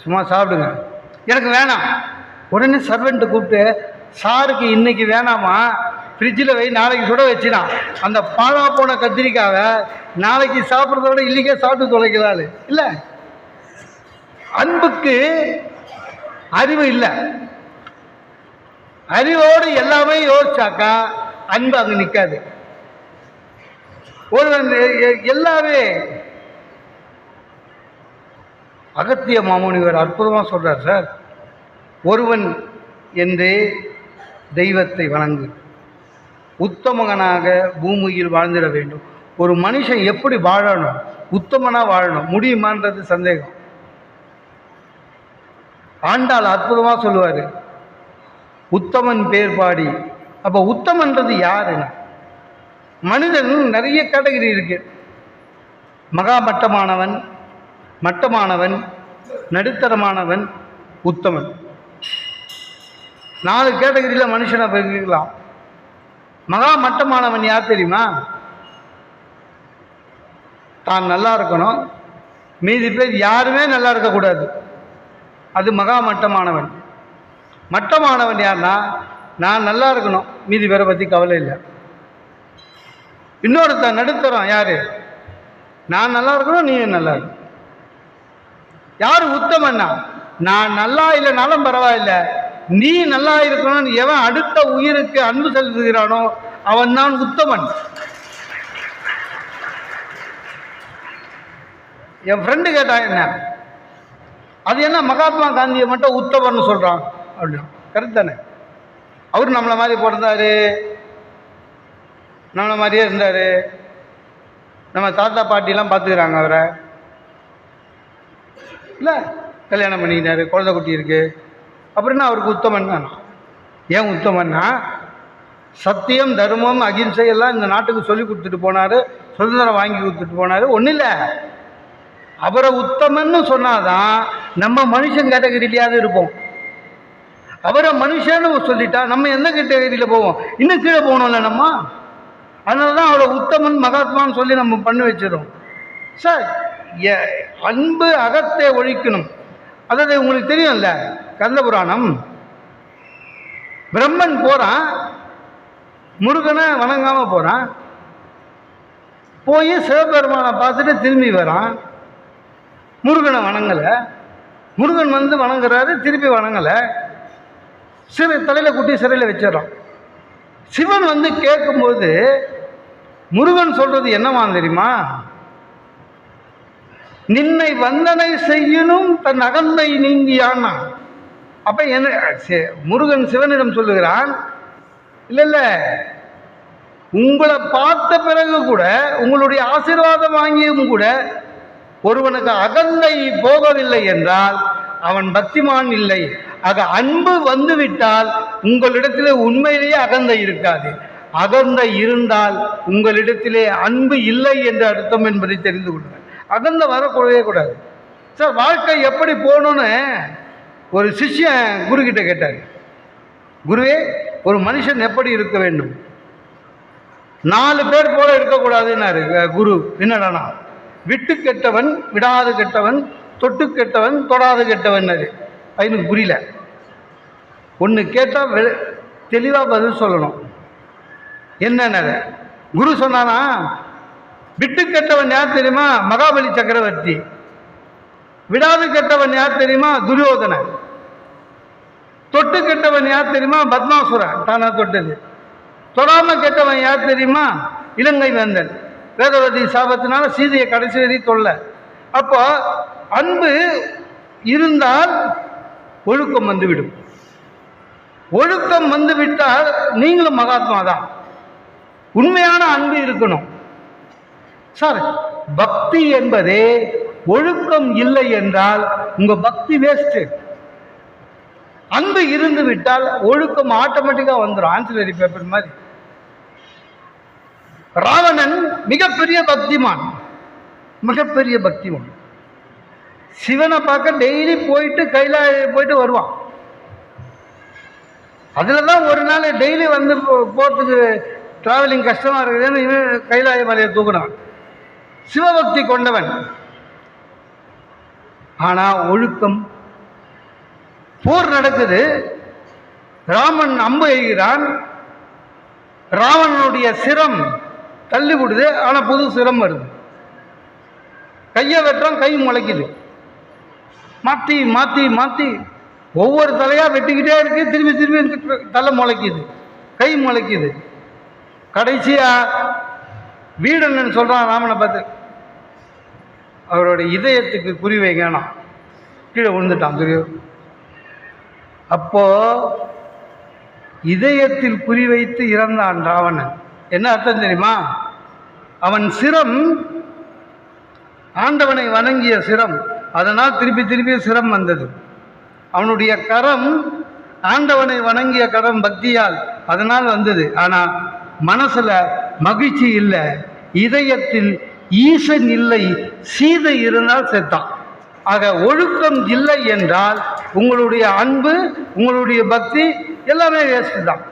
சும்மா சாப்பிடுங்க, எனக்கு வேணாம். உடனே சர்வெண்ட்டை கூப்பிட்டு, சாருக்கு இன்னைக்கு வேணாமா, ஃப்ரிட்ஜில் வை, நாளைக்கு சுட வச்சுனா. அந்த பாழா போன கத்திரிக்காவை நாளைக்கு சாப்பிட்றத விட இல்லைக்கே சாப்பிட்டு தொலைக்கிறாள். இல்லை, அன்புக்கு அறிவு இல்லை. அறிவோடு எல்லாமே யோசிச்சாக்கா அன்பு அங்கே நிற்காது. ஒருவன் எல்லாமே அகத்திய மாமுனிவர் அற்புதமாக சொல்கிறார் சார். ஒருவன் என்றே தெய்வத்தை வணங்கு, உத்தமகனாக பூமியில் வாழ்ந்திட வேண்டும். ஒரு மனுஷன் எப்படி வாழணும், உத்தமனாக வாழணும், முடியுமான்றது சந்தேகம். ஆண்டாள் அற்புதமாக சொல்லுவார், உத்தமன் பேர் பாடி. அப்போ உத்தமன்றது யாருன்னா, மனிதன் நிறைய கேட்டகரி இருக்கு. மகா மட்டமானவன், மட்டமானவன், நடுத்தரமானவன், உத்தமன். 4 கேட்டகரியில் மனுஷனை பிரிக்கலாம். மகா மட்டமானவன் யார் தெரியுமா? தான் நல்லா இருக்கணும், மீதி பேர் யாருமே நல்லா இருக்கக்கூடாது, அது மகா மட்டமானவன். மட்டமானவன் யார்னா, நான் நல்லா இருக்கணும், மீதி பேரை பற்றி கவலை இல்லை. இன்னொருத்தன் நடுத்தரம் யாரு, நான் நல்லா இருக்கணும், நீ நல்லா இருக்கணும். யார் உத்தமன்னா, நான் நல்லா இல்லைனாலும் பரவாயில்லை, நீ நல்லா இருக்கணும்னு எவன் அடுத்த உயிருக்கு அன்பு செலுத்துகிறானோ அவன் தான் உத்தமன். என் ஃப்ரெண்டு கேட்டான், என்ன அது என்ன மகாத்மா காந்தியை மட்டும் உத்தமன்னு சொல்கிறான் அப்படின்னா, கரெக்ட் தானே? அவர் நம்மளை மாதிரி பிறந்தாரு, நம்மளை மாதிரியே இருந்தார், நம்ம தாத்தா பாட்டிலாம் பார்த்துக்கிறாங்க அவரை, இல்லை கல்யாணம் பண்ணிக்கிட்டாரு, குழந்தை குட்டி இருக்குது, அப்படின்னா அவருக்கு உத்தமன் தான். ஏன் உத்தமன்னா, சத்தியம் தர்மம் அகிம்சை எல்லாம் இந்த நாட்டுக்கு சொல்லி கொடுத்துட்டு போனார், சுதந்திரம் வாங்கி கொடுத்துட்டு போனார். ஒன்றும் இல்லை, அவரை உத்தமன்னு சொன்னாதான் நம்ம மனுஷன் கேட்டகரியிலையாவது இருப்போம். அவரை மனுஷன்னு சொல்லிட்டா நம்ம எந்த கேட்டகரியில் போவோம், இன்னும் கீழே போகணும்ல நம்ம. அதனால தான் அவரை உத்தமன் மகாத்மான்னு சொல்லி நம்ம பண்ணி வச்சிடும். சார், அன்பு அகத்தை ஒழிக்கணும். அதாவது உங்களுக்கு தெரியும்ல, கந்த புராணம், பிரம்மன் போகிறான், முருகனை வணங்காமல் போகிறான். போய் சிவபெருமானை பார்த்துட்டு திரும்பி வரான். முருகனை வணங்கலை. முருகன் வந்து வணங்குறாரு, திருப்பி வணங்கலை. தலையில் குட்டி சிறையில் வச்சிடறான். சிவன் வந்து கேட்கும்போது முருகன் சொல்றது என்னவா தெரியுமா? நின்னை வந்தனை செய்யணும் தன் அகந்தை நீங்கியான்னா. அப்ப என்ன முருகன் சிவனிடம் சொல்லுகிறான், இல்லை இல்லை, உங்களை பார்த்த பிறகு கூட, உங்களுடைய ஆசீர்வாதம் வாங்கியும் கூட ஒருவனுக்கு அகந்தை போகவில்லை என்றால் அவன் பக்திமான் இல்லை. ஆக அன்பு வந்துவிட்டால் உங்களிடத்திலே உண்மையிலேயே அகந்தை இருக்காது. அகந்தை இருந்தால் உங்களிடத்திலே அன்பு இல்லை என்று அர்த்தம் என்பதை தெரிந்து கொள்ளுங்கள். அகந்தை வரக்கூடவே கூடாது. சார், வாழ்க்கை எப்படி போகணும்னு ஒரு சிஷ்யன் குரு கிட்ட கேட்டார். குருவே, ஒரு மனுஷன் எப்படி இருக்க வேண்டும்? 4 பேர் போல இருக்கக்கூடாதுன்னாரு குரு. என்னடானா, விட்டு கெட்டவன், விடாது கெட்டவன், தொட்டு கெட்டவன், தொடாது கெட்டவன். எனக்கு புரியல. ஒன்று கேட்டால் தெளிவாக பதில் சொல்லணும். என்னென்ன குரு சொன்னானா, விட்டு கெட்டவன் யார் தெரியுமா? மகாபலி சக்கரவர்த்தி. விடாது கெட்டவன் யார் தெரியுமா? துரியோதனன். தொட்டு கெட்டவன் யார் தெரியுமா? பத்மாசுரன், தானா தொட்டது. தொடாம கெட்டவன் யார் தெரியுமா? இலங்கை வேந்தன். வேதவதி சாபத்தினால சீதையை கடைசி வரை தொல்ல. அப்போ அன்பு இருந்தால் ஒழுக்கம் வந்துவிடும். ஒழுக்கம் வந்துவிட்டால் நீங்களும் மகாத்மா தான். உண்மையான அன்பு இருக்கணும். சார், பக்தி என்பதே ஒழுக்கம் இல்லை என்றால் உங்க பக்தி வேஸ்ட். அன்பு இருந்து விட்டால் ஒழுக்கம் ஆட்டோமேட்டிக்கா வந்துடும். ஆன்சலரி பேப்பர் மாதிரி. ராவணன் மிகப்பெரிய பக்திமான், மிகப்பெரிய பக்திமான். சிவனை பார்க்க டெய்லி போயிட்டு கைலாய போயிட்டு வருவான். அதுலதான் ஒரு நாள் டெய்லி வந்து போறதுக்கு டிராவலிங் கஷ்டமா இருக்குதுன்னு இவன் கைலாய மலையை தூக்கினான். சிவபக்தி கொண்டவன். ஆனா ஒழுக்கம். போர் நடக்குது, ராமன் அம்பு எய்கிறான், ராவணனுடைய சிரம் தள்ளி விடுது. ஆனா புது சிரம் வருது. கையை வெட்டுறான், கை முளைக்குது. மாற்றி மாற்றி மாற்றி ஒவ்வொரு தலையா வெட்டிக்கிட்டே இருக்கு. திரும்பி திரும்பி தலை முளைக்குது, கை முளைக்குது. கடைசியா வீடன்னு சொல்றான் ராமனை பார்த்து, அவரோட இதயத்துக்கு குறி வைக்கணும். கீழே விழுந்துட்டான் துரியோதனன். அப்போ இதயத்தில் குறி வைத்து இறந்தான் ராவணன். என்ன அர்த்தம் தெரியுமா? அவன் சிரம் ஆண்டவனை வணங்கிய சிரம், அதனால் திருப்பி திருப்பி சிரம் வந்தது. அவனுடைய கரம் ஆண்டவனை வணங்கிய கரம், பக்தியால், அதனால் வந்தது. ஆனா மனசுல மகிழ்ச்சி இல்லை, இதயத்தில் ஈசன் இல்லை, சீதை இருந்தால் செத்தான். ஆக ஒழுக்கம் இல்லை என்றால் உங்களுடைய அன்பு, உங்களுடைய பக்தி எல்லாமே வேஸ்ட் தான்.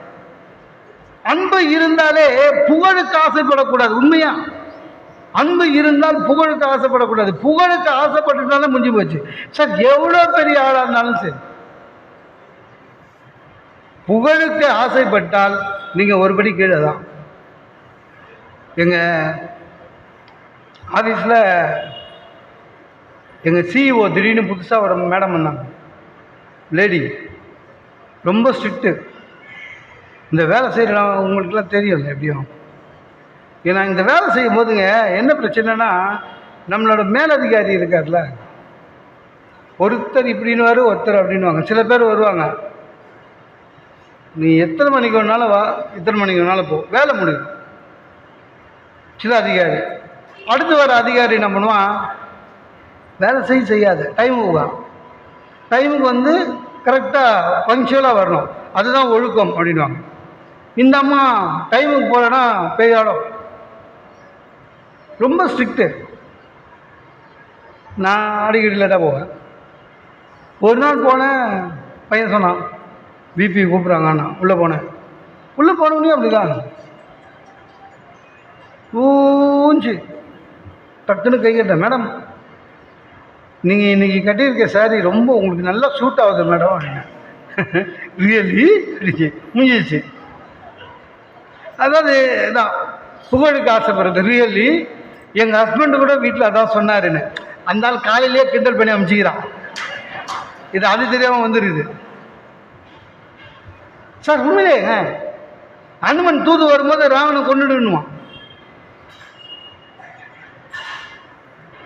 அன்பு இருந்தாலே புகழுக்கு ஆசைப்படக்கூடாது. உண்மையா அன்பு இருந்தால் புகழுக்கு ஆசைப்படக்கூடாது. புகழுக்கு ஆசைப்பட்டுட்டாலும் முடிஞ்சு போச்சு. சார், எவ்வளோ பெரிய ஆளாக இருந்தாலும் சரி, புகழுக்கு ஆசைப்பட்டால் நீங்கள் ஒருபடி கீழே தான். எங்கள் ஆஃபீஸில் எங்கள் சிஇஓ திடீர்னு புதுசாக ஒரு மேடம் வந்தாங்க. லேடி, ரொம்ப ஸ்ட்ரிக்ட்டு. இந்த வேலை செய்யலாம் உங்களுக்குலாம் தெரியும் எப்படியும். ஏன்னா இந்த வேலை செய்யும் போதுங்க என்ன பிரச்சனைனா, நம்மளோட மேலதிகாரி இருக்கார்ல, ஒருத்தர் இப்படின்னு வரும், ஒருத்தர் அப்படின்வாங்க. சில பேர் வருவாங்க, நீ எத்தனை மணிக்கு வேணாலும் வா, எத்தனை மணிக்கு வேணாலும் போ, வேலை முடியும். சில அதிகாரி, அடுத்து வர அதிகாரி என்ன பண்ணுவான், வேலை செய்யாது, டைமுக்கு வா, டைமுக்கு வந்து கரெக்டாக பங்க்சுவலாக வரணும், அதுதான் ஒழுக்கம் அப்படின்வாங்க. இந்த அம்மா டைமுக்கு போகலன்னா பேயாடும். ரொம்ப ஸ்ட்ரிக்ட்டு. நான் அடிக்கடி லேட்டாக போவேன். ஒரு நாள் போனேன், பையன் சொன்னான் பிபி கூப்பிட்றாங்கண்ணா. உள்ளே போனேன். உள்ளே போனோடனே அப்படிதான் ஊஞ்சி டக்குன்னு கை கேட்டேன், மேடம் நீங்கள் இன்றைக்கி கட்டியிருக்க சாரி ரொம்ப உங்களுக்கு நல்லா சூட் ஆகுது மேடம் அப்படின்னு. ரியலி அடிச்சு முடிஞ்சிச்சு. அதாவது தான் புகழுக்கு ஆசைப்படுறது. ரியலி எங்கள் ஹஸ்பண்டு கூட வீட்டில் அதான் சொன்னாருன்னு. அந்த ஆள் காலையிலேயே கிண்டல் பண்ணி அமைச்சிக்கிறான். இது அது தெரியாமல் வந்துடுது சார். உண்மையிலேங்க அனுமன் தூது வரும்போது ராவணன் கொண்டுடுவான்.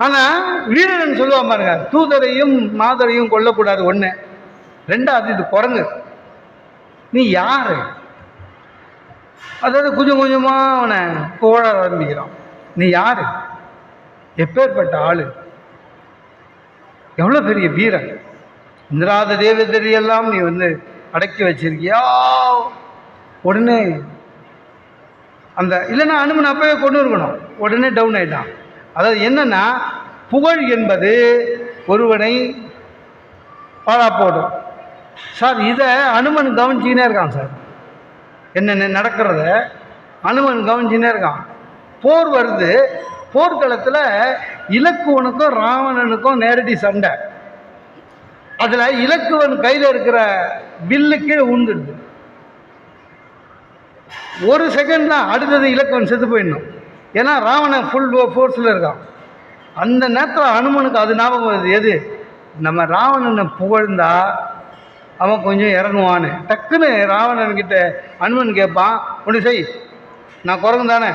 ஆனால் வீரன் சொல்லுவான் பாருங்க, தூதரையும் மாதரையும் கொல்லக்கூடாது ஒன்று. ரெண்டாவது இது குரங்கு. நீ யாரு? அதாவது கொஞ்சம் கொஞ்சமாக அவனை புகழ ஆரம்பிக்கிறான். நீ யாரு? எப்பேற்பட்ட ஆளு? எவ்வளோ பெரிய வீரன்! இந்திராத தேவதையெல்லாம் நீ அடக்கி வச்சிருக்கியா? உடனே அந்த இல்லைன்னா அனுமன் அப்பவே கொண்டு இருக்கணும். உடனே டவுன் ஆயிட்டான். அதாவது என்னன்னா, புகழ் என்பது ஒருவனை பாழா போடும் சார். இதை அனுமன் கவனிச்சிக்கினே இருக்கான் சார். என்னென்ன நடக்கிறத அனுமன் கவனிச்சினே இருக்கான். போர் வருது. போர்க்களத்தில் இலக்குவனுக்கும் ராவணனுக்கும் நேரடி சண்டை. அதில் இலக்குவன் கையில் இருக்கிற வில்லு கீழே உண்டுடுது. ஒரு செகண்ட் தான், அடுத்தது இலக்குவன் செத்து போயிடணும். ஏன்னா ராவணன் ஃபுல் ஃபோர்ஸில் இருக்கான். அந்த நேரத்தில் அனுமனுக்கு அது ஞாபகம் வருது. எது? நம்ம ராவணனை புகழ்ந்தா அவன் கொஞ்சம் இறங்குவான்னு. டக்குன்னு ராவணன்கிட்ட அனுமன் கேட்பான், ஒன்று செய், நான் குரங்கு தானே,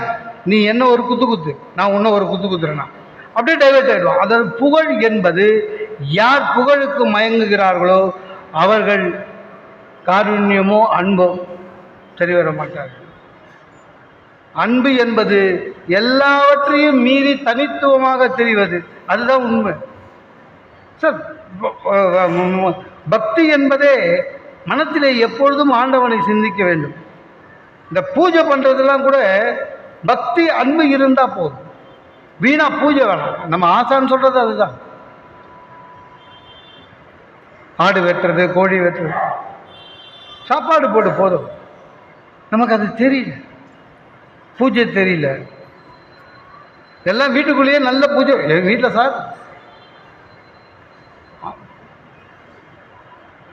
நீ என்ன ஒரு குத்து, நான் உன்ன ஒரு குத்துறேன்னா அப்படியே டைவெர்ட் ஆகிடுவான். அதாவது புகழ் என்பது யார் புகழுக்கு மயங்குகிறார்களோ அவர்கள் காருண்யமோ அன்போ சரி வர மாட்டார்கள். அன்பு என்பது எல்லாவற்றையும் மீறி தனித்துவமாக தெரிவது, அதுதான் உண்மை சார். பக்தி என்பதே மனத்திலே எப்பொழுதும் ஆண்டவனை சிந்திக்க வேண்டும். இந்த பூஜை பண்ணுறதெல்லாம் கூட பக்தி அன்பு இருந்தால் போதும். வீணா பூஜை வேணாம். நம்ம ஆசான்னு சொல்கிறது அதுதான். ஆடு வெட்டுறது, கோழி வெட்டுறது, சாப்பாடு போட்டு போதும். நமக்கு அது தெரியல, பூஜை தெரியல. எல்லாம் வீட்டுக்குள்ளேயே நல்ல பூஜை. எங்கள் வீட்டில் சார்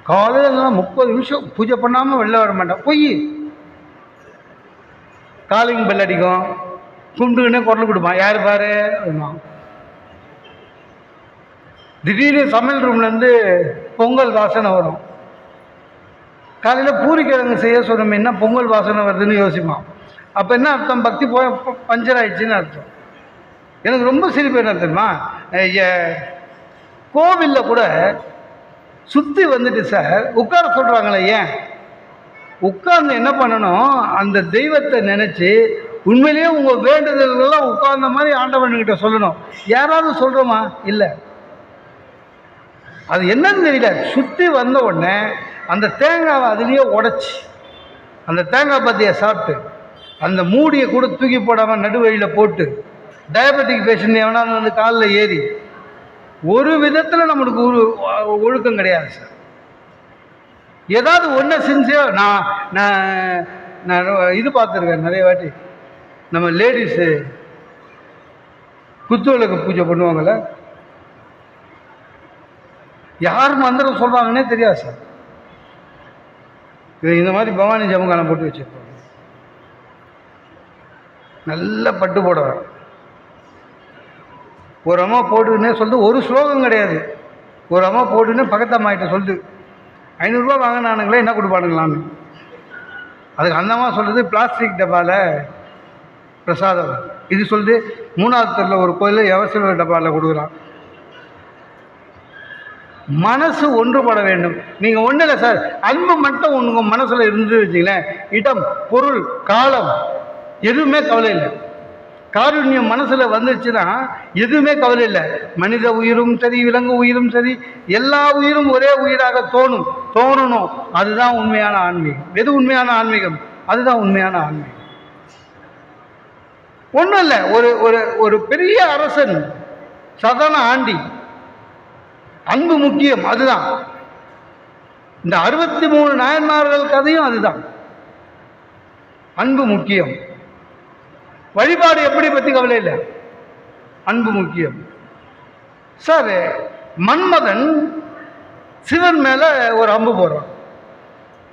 காலையில் 30 நிமிஷம் பூஜை பண்ணாமல் வெளில வர மாட்டேன். போய் காலிங் பெல் அடிக்கும், கும்பிட்டுக்கினே குரல் கொடுப்பான், யார் பாரு அப்படின்னா. திடீர்னு சமையல் ரூம்லேருந்து பொங்கல் வாசனை வரும். காலையில் பூரிக்கிழங்கு செய்ய சொன்னோம், என்ன பொங்கல் வாசனை வருதுன்னு யோசிப்பான். அப்போ என்ன அர்த்தம்? பக்தி பஞ்சர் ஆயிடுச்சுன்னு அர்த்தம். எனக்கு ரொம்ப சிரிப்பு என்ன தெரியுமா, கோவிலில் கூட சுற்றி வந்துட்டு சார் உட்கார சொல்கிறாங்களே, ஏன் உட்கார்ந்து என்ன பண்ணணும்? அந்த தெய்வத்தை நினச்சி உண்மையிலேயே உங்கள் வேண்டுதல்கள்லாம் உட்கார்ந்த மாதிரி ஆண்டவன்கிட்ட சொல்லணும். யாராவது சொல்கிறோமா? இல்லை. அது என்னன்னு தெரியல. சுற்றி வந்த உடனே அந்த தேங்காவை அதுலேயே உடச்சி அந்த தேங்காய் பத்தியை சாப்பிட்டு அந்த மூடியை கூட தூக்கி போடாமல் நடுவழியில் போட்டு டயபெட்டிக் பேஷண்ட் எவனாவது காலில் ஏறி ஒரு விதத்தில் நம்மளுக்கு ஒரு ஒழுக்கம் கிடையாது சார். ஏதாவது ஒன்று செஞ்சோ நான் இது பார்த்துருக்கேன் நிறைய வாட்டி. நம்ம லேடிஸு குத்துவிளக்கு பூஜை பண்ணுவாங்கள்ல, யார் மந்திரம் சொல்கிறாங்கன்னே தெரியாது சார். இந்த மாதிரி பவானி ஜமுகாலம் போட்டு வச்சுருப்பாங்க. நல்ல பட்டு போடுவார். ஒரு அம்மா போட்டுன்னே சொல்லிட்டு ஒரு ஸ்லோகம் கிடையாது. ஒரு அம்மா போட்டுன்னு பக்கத்தம்மாகிட்ட சொல்லுது, 500 ரூபா வாங்கினானுங்களே என்ன கொடுப்பானுங்களான்னு. அதுக்கு அந்த அம்மா சொல்கிறது பிளாஸ்டிக் டப்பாவில் பிரசாதம். இது சொல்லுது 3வது தெருவில் ஒரு கோயிலில் எவசில டப்பாவில் கொடுக்குறான். மனசு ஒன்றுபட வேண்டும். நீங்கள் ஒன்றும் இல்லை சார், அன்பு மட்டும் உங்கள் மனசில் இருந்து வச்சிங்களேன், இடம் பொருள் காலம் எதுவுமே கவலை இல்லை. காருண்யம் மனசில் வந்துச்சுன்னா எதுவுமே கவலை இல்லை. மனித உயிரும் சரி, விலங்கு உயிரும் சரி, எல்லா உயிரும் ஒரே உயிராக தோணணும். அதுதான் உண்மையான ஆன்மீகம். எது உண்மையான ஆன்மீகம்? அதுதான் உண்மையான ஆன்மீகம். ஒன்றும் இல்லை, ஒரு பெரிய அரசன் சதன ஆண்டி, அன்பு முக்கியம், அதுதான். இந்த 63 நாயன்மார்கள் கதையும் அதுதான். அன்பு முக்கியம். வழிபாடு எப்படி பற்றி கவலை இல்லை, அன்பு முக்கியம் சார். மன்மதன் சிவன் மேலே ஒரு அம்பு போடுறான்.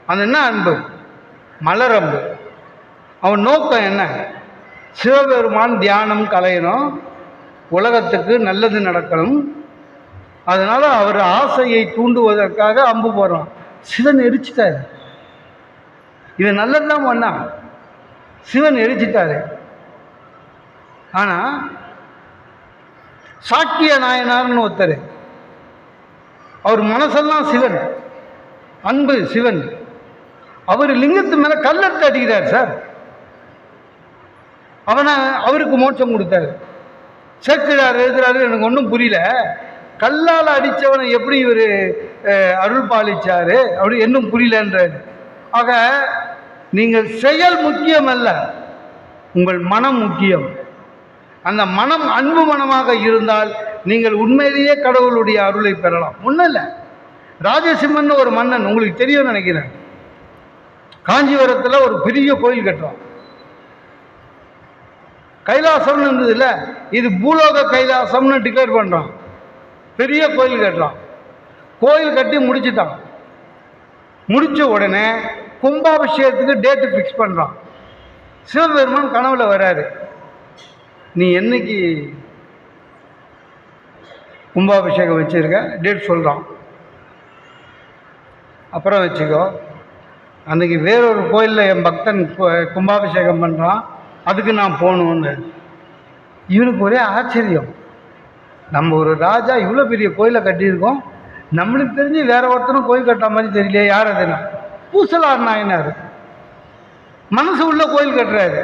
அது என்ன அன்பு? மலர் அம்பு. அவன் நோக்கம் என்ன? சிவபெருமான் தியானம் கலையணும், உலகத்துக்கு நல்லது நடக்கணும், அதனால் அவர் ஆசையை தூண்டுவதற்காக அம்பு போடுறான். சிவன் எரிச்சிட்டாரு. இது நல்லது தான் பண்ணா, சிவன் எரிச்சிட்டாரு. ஆனால் சாக்கிய நாயனார்னு ஒருத்தர், அவர் மனசெல்லாம் சிவன், அன்பு சிவன், அவர் லிங்கத்து மேலே கல்லெடுத்து அடிக்கிறார் சார். அவருக்கு மோட்சம் கொடுத்தாரு. சேர்க்கிறார் எழுதுறாரு, எனக்கு ஒன்றும் புரியல. கல்லால் அடித்தவனை எப்படி இவர் அருள் பாலிச்சாரு அப்படி இன்னும் புரியலன்றாரு. ஆக நீங்கள் செயல் முக்கியம் அல்ல, உங்கள் மனம் முக்கியம். அந்த மனம் அன்பு மனமாக இருந்தால் நீங்கள் உண்மையிலேயே கடவுளுடைய அருளை பெறலாம். ஒன்றும் இல்லை, ராஜசிம்மன் ஒரு மன்னன் உங்களுக்கு தெரியும்னு நினைக்கிறேன். காஞ்சிபுரத்தில் ஒரு பெரிய கோயில் கட்டுறான். கைலாசம்னு இருந்ததுல, இது பூலோக கைலாசம்னு டிக்ளேர் பண்ணுறான். பெரிய கோயில் கட்டுறான். கோயில் கட்டி முடிச்சுட்டான். முடித்த உடனே கும்பாபிஷேகத்துக்கு டேட்டு ஃபிக்ஸ் பண்ணுறான். சிவபெருமான் கனவுல வராரு, நீ என்னைக்கு கும்பாபிஷேகம் வச்சுருக்க டேட் சொல்கிறான். அப்புறம் வச்சுக்கோ, அன்றைக்கி வேறொரு கோயிலில் என் பக்தன் கும்பாபிஷேகம் பண்ணுறான், அதுக்கு நான் போகணுன்னு. இவனுக்கு ஒரே ஆச்சரியம், நம்ம ஒரு ராஜா இவ்வளோ பெரிய கோயிலை கட்டியிருக்கோம், நம்மளுக்கு தெரிஞ்சு வேற ஒருத்தரும் கோயில் கட்டுற மாதிரி தெரியலையே, யார் அதுனா? பூசலார் நாயனார் மனசு உள்ள கோயில் கட்டுறாரு.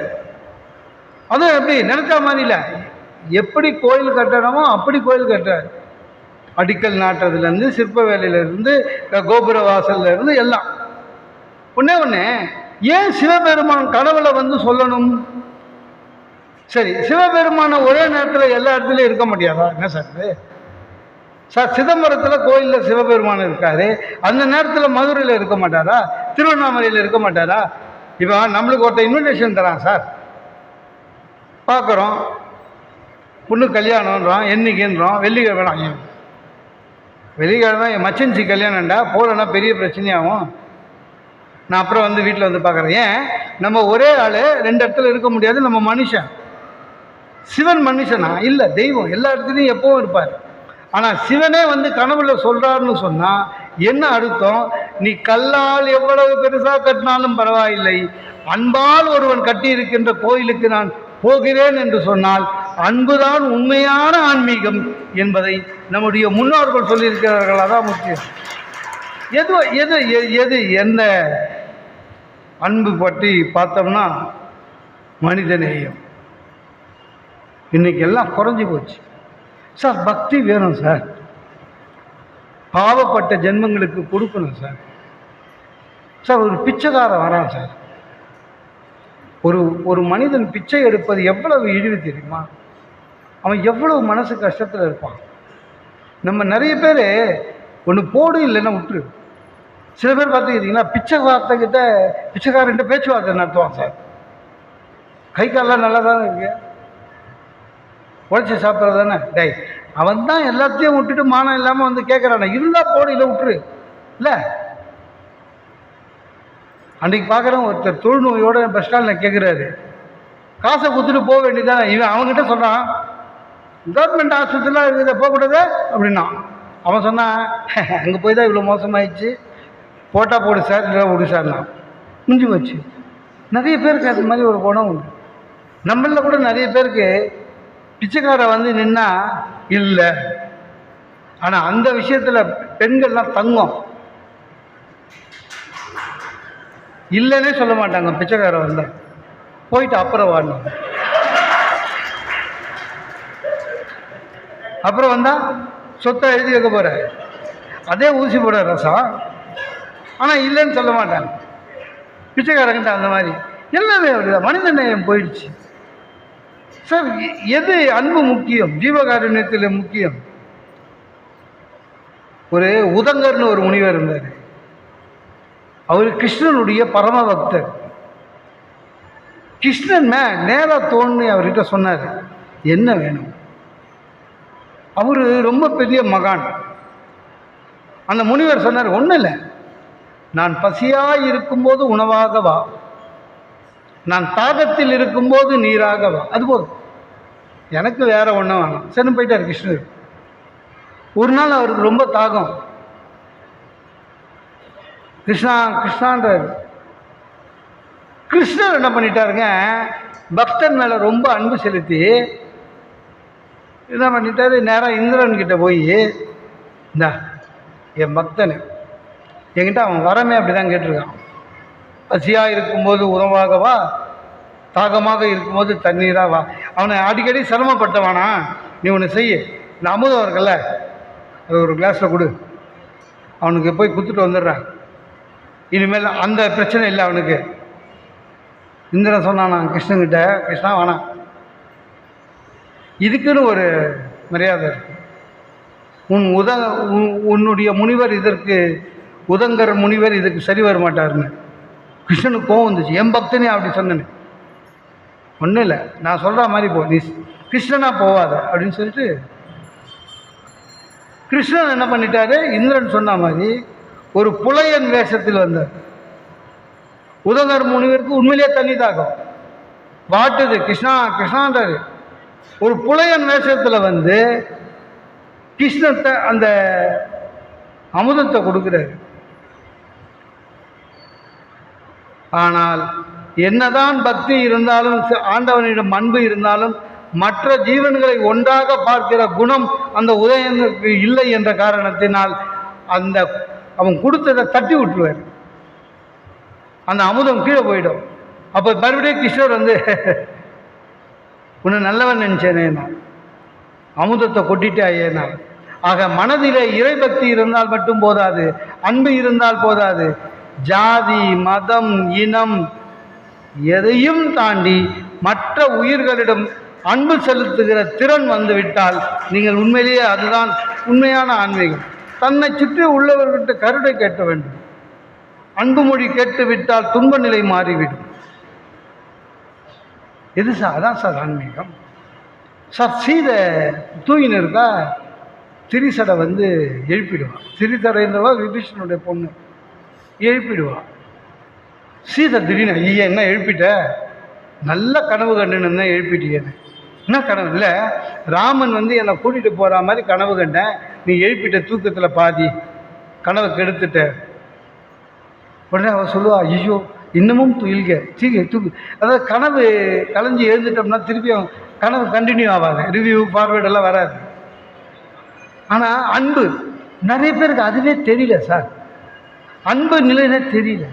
அதுவும் எப்படி நினைச்ச மாதிரி இல்லை, எப்படி கோயில் கட்டணுமோ அப்படி கோயில் கட்டுறாரு. அடிக்கல் நாட்டுறதுலேருந்து, சிற்ப வேலையிலேருந்து, கோபுர வாசல்லேருந்து எல்லாம். ஒன்று ஏன் சிவபெருமான் கடவுளை வந்து சொல்லணும்? சரி, சிவபெருமான ஒரே நேரத்தில் எல்லா இடத்துலையும் இருக்க முடியாதா? என்ன சார் இது? சார், சிதம்பரத்தில் கோயிலில் சிவபெருமான் இருக்காரு, அந்த நேரத்தில் மதுரையில் இருக்க மாட்டாரா? திருவண்ணாமலையில் இருக்க மாட்டாரா? இப்போ நம்மளுக்கு ஒருத்தர் இன்விடேஷன் தரான் சார், பார்க்குறோம், பொண்ணு கல்யாணம்ன்றோம், என்னைக்குன்றோம், வெள்ளிக்கிழமை. வெள்ளிக்கிழமை எமர்ஜென்சி கல்யாணம்டா, போகலன்னா பெரிய பிரச்சனையாகும். நான் அப்புறம் வந்து வீட்டில் வந்து பார்க்குறேன். ஏன் நம்ம ஒரே ஆள் ரெண்டு இடத்துல இருக்க முடியாது? நம்ம மனுஷன். சிவன் மனுஷனா? இல்லை, தெய்வம் எல்லா இடத்துலையும் எப்பவும் இருப்பார். ஆனால் சிவனே வந்து கனவுல சொல்கிறாருன்னு சொன்னால் என்ன அர்த்தம்? நீ கல்லால் எவ்வளவு பெருசாக கட்டினாலும் பரவாயில்லை, அன்பால் ஒருவன் கட்டி இருக்கின்ற கோயிலுக்கு நான் போகிறேன் என்று சொன்னால் அன்புதான் உண்மையான ஆன்மீகம் என்பதை நம்முடைய முன்னோர்கள் சொல்லியிருக்கிறார்கள். அதான் முக்கியம். எது என்ன அன்பு பற்றி பார்த்தோம்னா மனிதநேயம். இன்னைக்கு எல்லாம் குறைஞ்சி போச்சு சார். பக்தி வேணும் சார், பாவப்பட்ட ஜென்மங்களுக்கு கொடுக்கணும் சார். சார், ஒரு பிச்சைக்காரன் வரான் சார். ஒரு மனிதன் பிச்சை எடுப்பது எவ்வளவு இழிவு தெரியுமா? அவன் எவ்வளவு மனசு கஷ்டத்தில் இருப்பான். நம்ம நிறைய பேர் ஒன்று போடு இல்லைன்னா விட்டுரு. சில பேர் பார்த்துக்கிட்டிங்கன்னா பிச்சைக்காரன்கிட்ட பேச்சுவார்த்தை நடத்துவான் சார். கை காலெலாம் நல்லா தானே இருக்கு, உழைச்சி சாப்பிட்றது தானே. டை, அவன் தான் எல்லாத்தையும் விட்டுட்டு மானம் இல்லாமல் வந்து கேட்குறானே, இருந்தால் போடு இல்லை விட்டுரு. இல்லை, அன்றைக்கி பார்க்குறேன், ஒருத்தர் தொழுநோயோட பஸ் ஸ்டாண்டில் கேட்குறாரு, காசை கொடுத்துட்டு போக வேண்டியதானே. இவன் அவங்ககிட்ட சொல்கிறான், கவர்மெண்ட் ஆஸ்பத்திரிலாம் இருக்குது போகக்கூடாது அப்படின்னா. அவன் சொன்னான், அங்கே போய் தான் இவ்வளோ மோசமாகிடுச்சு, போட்டால் போடு சார், இல்லை விடு சார்னா முடிஞ்சு போச்சு. நிறைய பேருக்கு அது மாதிரி ஒரு குணம் உண்டு. நம்மளில் கூட நிறைய பேருக்கு பிச்சைக்காரை வந்து நின்னா இல்லை. ஆனால் அந்த விஷயத்தில் பெண்கள்லாம் தங்கம், இல்லைன்னே சொல்ல மாட்டாங்க. பிச்சைக்காரை வந்த போயிட்டு அப்புறம் வாடணும், அப்புறம் வந்தால் சொத்தை எழுதி வைக்க போகிற, அதே ஊசி போட ரசம். ஆனால் இல்லைன்னு சொல்ல மாட்டாங்க பிச்சைக்காரங்கிட்ட. அந்த மாதிரி எல்லாமே அப்படிதான், மனித நேயம் போயிடுச்சு சார். எது அன்பு முக்கியம்? ஜீவகாருண்யத்தில் முக்கியம். ஒரு உதங்கர்னு ஒரு முனிவர் இருந்தார். அவர் கிருஷ்ணனுடைய பரம பக்தர். கிருஷ்ணன் நேராக தோணு அவர்கிட்ட சொன்னார், என்ன வேணும்? அவர் ரொம்ப பெரிய மகான். அந்த முனிவர் சொன்னார், ஒன்றும் இல்லை, நான் பசியாக இருக்கும்போது உணவாக வா, நான் தாகத்தில் இருக்கும்போது நீராக வா, அது போதும். எனக்கு வேறு ஒன்றும் வேணாம். சரின்னு போயிட்டார் கிருஷ்ணர். ஒரு நாள் அவருக்கு ரொம்ப தாகம். கிருஷ்ணா கிருஷ்ணான்றார். கிருஷ்ணர் என்ன பண்ணிட்டாருங்க, பக்தன் மேலே ரொம்ப அன்பு செலுத்தி என்ன பண்ணிட்டாரு, நேராக இந்திரன் கிட்ட போய், இந்தா என் பக்தன் என்கிட்ட அவன் வரமே அப்படி தான் கேட்டிருக்கான். பசியாக இருக்கும்போது உணவாகவா, தாகமாக இருக்கும்போது தண்ணீராக வா. அவனை அடிக்கடி சிரமப்பட்டவானா, நீ ஒன்று செய்ய, இந்த அமுதம் இருக்குல்ல அது ஒரு கிளாஸில் கொடு, அவனுக்கு போய் கொடுத்துட்டு வந்துடுறான், இனிமேல் அந்த பிரச்சனை இல்லை அவனுக்கு. இந்திரன் சொன்னானா கிருஷ்ணங்கிட்ட, கிருஷ்ணா வேணாம், இதுக்குன்னு ஒரு மரியாதை இருக்கு. உன்னுடைய முனிவர் இதற்கு, உதங்கர் முனிவர் இதுக்கு சரி வர மாட்டாருன்னு கிருஷ்ணனுக்கு கோவம் வந்துச்சு. என் பக்தனே அப்படி சொன்னேன்னு. ஒன்றும் இல்லை, நான் சொல்கிற மாதிரி போ, நீ கிருஷ்ணனா போவாத அப்படின்னு சொல்லிட்டு கிருஷ்ணன் என்ன பண்ணிட்டாரு, இந்திரன் சொன்ன மாதிரி ஒரு புலையன் வேஷத்தில் வந்தார். உதங்கர் முனிவருக்கு உண்மையிலேயே தண்ணி தாக்கம் வாட்டுது, கிருஷ்ணா கிருஷ்ணான்றாரு. ஒரு புலையன் வேஷத்தில் வந்து கிருஷ்ணத்தை அந்த அமுதத்தை கொடுக்குறாரு. ஆனால் என்னதான் பக்தி இருந்தாலும், ஆண்டவனிடம் அன்பு இருந்தாலும், மற்ற ஜீவன்களை ஒன்றாக பார்க்கிற குணம் அந்த உதயனுக்கு இல்லை என்ற காரணத்தினால் அந்த அவன் கொடுத்ததை தட்டி விட்டுருவார். அந்த அமுதம் கீழே போயிடும். அப்போ மறுபடியும் கிருஷ்ணர் வந்து உன்னை நல்லவன் நினச்சேனே, நான் அமுதத்தை கொட்டிட்டே ஐயேனா. ஆக மனதிலே இறைபக்தி இருந்தால் மட்டும் போதாது, அன்பு இருந்தால் போதாது. ஜாதி மதம் இனம் எதையும் தாண்டி மற்ற உயிர்களிடம் அன்பு செலுத்துகிற திறன் வந்துவிட்டால் நீங்கள் உண்மையிலேயே, அதுதான் உண்மையான ஆன்மீகம். தன்னை சுற்றி உள்ளவர்கிட்ட கருணை கேட்க வேண்டும். அன்பு மொழி கேட்டுவிட்டால் துன்ப நிலை மாறிவிடும். எது சார்? அதான் சார் ஆன்மீகம். சார் சீதை தூங்கின்னு இருக்கா, திரிசடை வந்து எழுப்பிடுவான். திரிசடைன்றவா விபீஷனுடைய பொண்ணு, எழுப்பிடுவான். சீதை திடீர்னு, ஐயா என்ன எழுப்பிட்ட, நல்ல கனவு கண்டுன்னு தான் எழுப்பிட்டீங்கன்னு. என்ன கனவு? இல்லை, ராமன் வந்து என்னை கூட்டிகிட்டு போகிற மாதிரி கனவு கண்டேன், நீ எழுப்பிட்ட தூக்கத்தில் பாதி கனவை கெடுத்துட்ட. உடனே அவள் சொல்லுவா, ஐயோ இன்னமும் துயில்க தூக்கு. அதாவது கனவு கலைஞ்சி எழுந்துட்டோம்னா திருப்பி அவன் கனவு கண்டினியூ ஆகாது, ரிவ்யூ ஃபார்வேர்டெல்லாம் வராது. ஆனால் அன்பு நிறைய பேருக்கு அதுவே தெரியல சார், அன்பு நிலைனே தெரியல.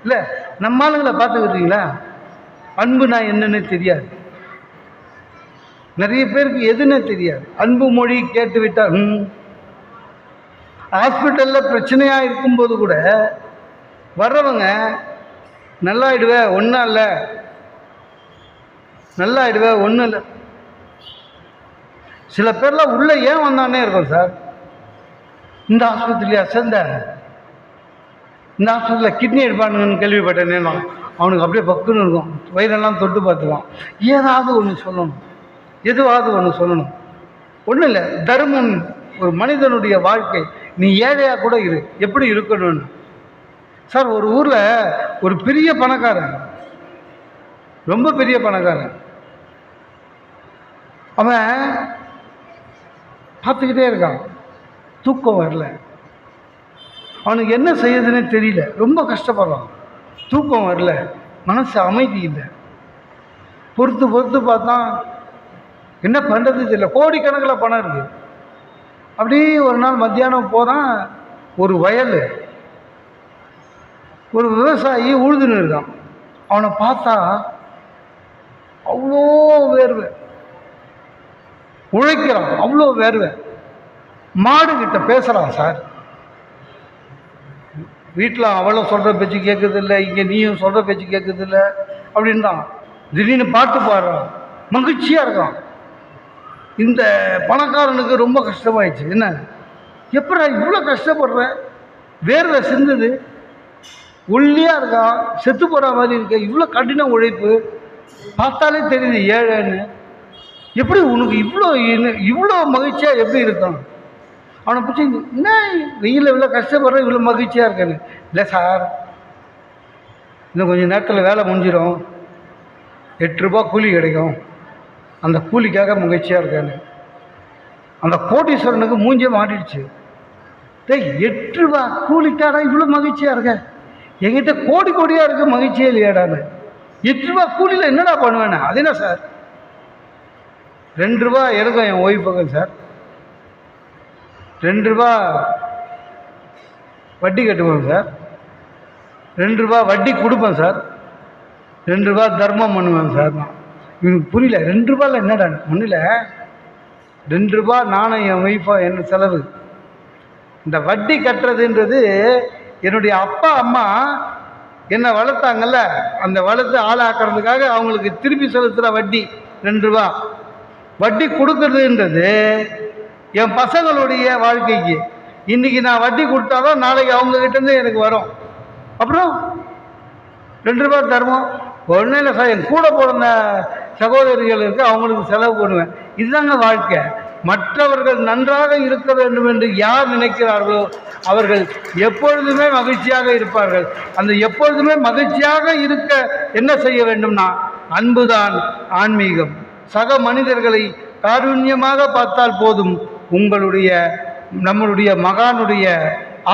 இல்லை, நம்ம ஆளுங்களை பார்த்துக்கிட்டீங்களா, அன்புனா என்னன்னு தெரியாது. நிறைய பேருக்கு எதுன்னே தெரியாது. அன்பு மொழி கேட்டு விட்டால், ஹாஸ்பிட்டலில் பிரச்சனையாக இருக்கும்போது கூட வர்றவங்க நல்லாயிடுவே ஒன்றும் இல்லை, நல்லாயிடுவே ஒன்றும் இல்லை. சில பேர்லாம் உள்ளே ஏன் வந்தானே இருக்கும் சார். இந்த ஆஸ்பத்திரியா சேர்ந்த, இந்த ஹாஸ்பிட்டலில் கிட்னி எடுப்பானுங்கன்னு கேள்விப்பட்டேன். அவனுக்கு அப்படியே பக்குன்னு இருக்கும், வயிறெல்லாம் தொட்டு பார்த்துக்குவான். ஏதாவது ஒன்று சொல்லணும், எதுவாவது ஒன்று சொல்லணும். ஒன்றும் இல்லை, தர்மம் ஒரு மனிதனுடைய வாழ்க்கை. நீ ஏழையாக கூட இரு, எப்படி இருக்கணும்னு. சார் ஒரு ஊரில் ஒரு பெரிய பணக்காரன், ரொம்ப பெரிய பணக்காரன், அவன் பார்த்துக்கிட்டே இருக்கான், தூக்கம் வரல, அவனுக்கு என்ன செய்யுதுன்னே தெரியல, ரொம்ப கஷ்டப்படுறான், தூக்கம் வரல, மனசு அமைதி இல்லை. பொறுத்து பொறுத்து பார்த்தா என்ன பண்ணுறது தெரியல, கோடிக்கணக்கில் பணம் இருக்குது. அப்படியே ஒரு நாள் மத்தியானம் போகிறான், ஒரு வயல், ஒரு விவசாயி உழுதுன்னு இருக்கான். அவனை பார்த்தா அவ்வளோ வேர்வை, உழைக்கிறான், அவ்வளோ வேர்வை. மாடுகிட்ட பேசுகிறான் சார், வீட்டில் அவளும் சொல்கிற பேச்சு கேட்குதில்ல, இங்கே நீயும் சொல்கிற பேச்சு கேட்குதில்ல அப்படின்றான். திடீர்னு பாட்டு பாடுறான், மகிழ்ச்சியாக இருக்கான். இந்த பணக்காரனுக்கு ரொம்ப கஷ்டமாயிடுச்சு. என்ன, எப்படா இவ்வளோ கஷ்டப்படுற, வேர்வை சிந்துது, ஒல்லியாக இருக்கான், செத்து போகிற மாதிரி இருக்க, இவ்வளோ கடின உழைப்பு, பார்த்தாலே தெரியுது ஏழைன்னு, எப்படி உனக்கு இவ்வளோ மகிழ்ச்சியாக எப்படி இருக்கும்? அவனை பிடிச்சி, என்ன வெயிலில் இவ்வளோ கஷ்டப்படுற, இவ்வளோ மகிழ்ச்சியாக இருக்கேன்னு. இல்லை சார், இன்னும் கொஞ்சம் நேரத்தில் வேலை முடிஞ்சிடும், 8 ரூபா கூலி கிடைக்கும், அந்த கூலிக்காக மகிழ்ச்சியாக இருக்கான்னு. அந்த கோடீஸ்வரனுக்கு மூஞ்சே மாறிடுச்சு. டேய் 8 ரூபா கூலிக்காடா இவ்வளோ மகிழ்ச்சியாக இருக்க, என்கிட்ட கோடி கோடியாக இருக்க மகிழ்ச்சியே இல்லையாடான்னு. 8 ரூபா கூலியில் என்னடா பண்ணுவேண்ணே? அது என்ன சார், 2 ரூபா எனக்கும் என் ஒய்ஃபுக்கும் சார், 2 ரூபா வட்டி கட்டுவேன் சார், 2 ரூபா வட்டி கொடுப்பேன் சார், 2 ரூபா தர்மம் பண்ணுவேன் சார். நான் இவனுக்கு புரியல, 2 ரூபாயில் என்னடா ஒன்றும் இல்லை, 2 ரூபா நானும் என் ஒய்ஃபா என்ன செலவு. இந்த வட்டி கட்டுறதுன்றது என்னுடைய அப்பா அம்மா என்னை வளர்த்தாங்கல்ல, அந்த வளர்த்து ஆளாக்குறதுக்காக அவங்களுக்கு திருப்பி செலுத்துகிற வட்டி 2 ரூபா. வட்டி கொடுக்கறதுன்றது என் பசங்களுடைய வாழ்க்கைக்கு. இன்றைக்கி நான் வட்டி கொடுத்தாதான் நாளைக்கு அவங்கக்கிட்டேருந்து எனக்கு வரும். அப்புறம் 2 ரூபா தர்மம் ஒன்றும் இல்லை சார், என் கூட பிறந்த சகோதரிகள் இருக்கு, அவங்களுக்கு செலவு பண்ணுவேன். இதுதாங்க வாழ்க்கை. மற்றவர்கள் நன்றாக இருக்க வேண்டும் என்று யார் நினைக்கிறார்களோ அவர்கள் எப்பொழுதுமே மகிழ்ச்சியாக இருப்பார்கள். அந்த எப்பொழுதுமே மகிழ்ச்சியாக இருக்க என்ன செய்ய வேண்டும்னா அன்புதான் ஆன்மீகம். சக மனிதர்களை காருண்யமாக பார்த்தால் போதும். நம்மளுடைய மகானுடைய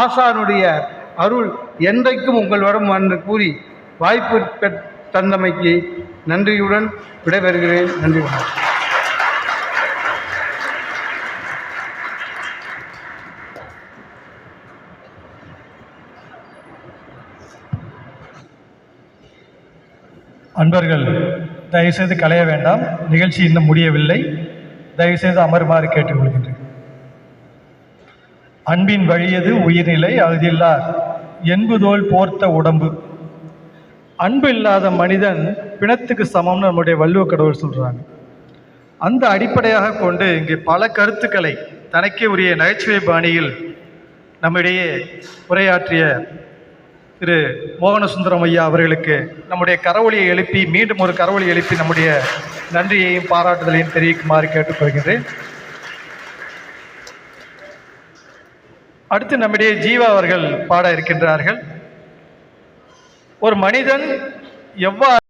ஆசானுடைய அருள் என்றைக்கும் உங்கள் வரும் என்று கூறி வாய்ப்பு தந்தமைக்கு நன்றியுடன் விடைபெறுகிறேன். நன்றி. அன்பர்கள் தயவுசெய்து கலைய வேண்டாம், நிகழ்ச்சி இன்னும் முடியவில்லை. தயவுசெய்து அமருமாறு கேட்டுக்கொள்கின்றேன். அன்பின் வழியது உயிர்நிலை அகுதில்லார் என்புதோல் போர்த்த உடம்பு. அன்பு இல்லாத மனிதன் பிணத்துக்கு சமம்னு நம்முடைய வள்ளுவ கடவுள் சொல்கிறாங்க. அந்த அடிப்படையாக கொண்டு இங்கே பல கருத்துக்களை தனக்கே உரிய நகைச்சுவை பாணியில் நம்மிடையே உரையாற்றிய திரு மோகனசுந்தரம் ஐயா அவர்களுக்கு நம்முடைய கரவொலியை எழுப்பி மீண்டும் ஒரு கரவொலி எழுப்பி நம்முடைய நன்றியையும் பாராட்டுதலையும் தெரிவிக்குமாறு கேட்டுக்கொள்கின்றேன். அடுத்து நம்முடைய ஜீவா அவர்கள் பாட இருக்கின்றார்கள். ஒரு மனிதன் எவ்வாறு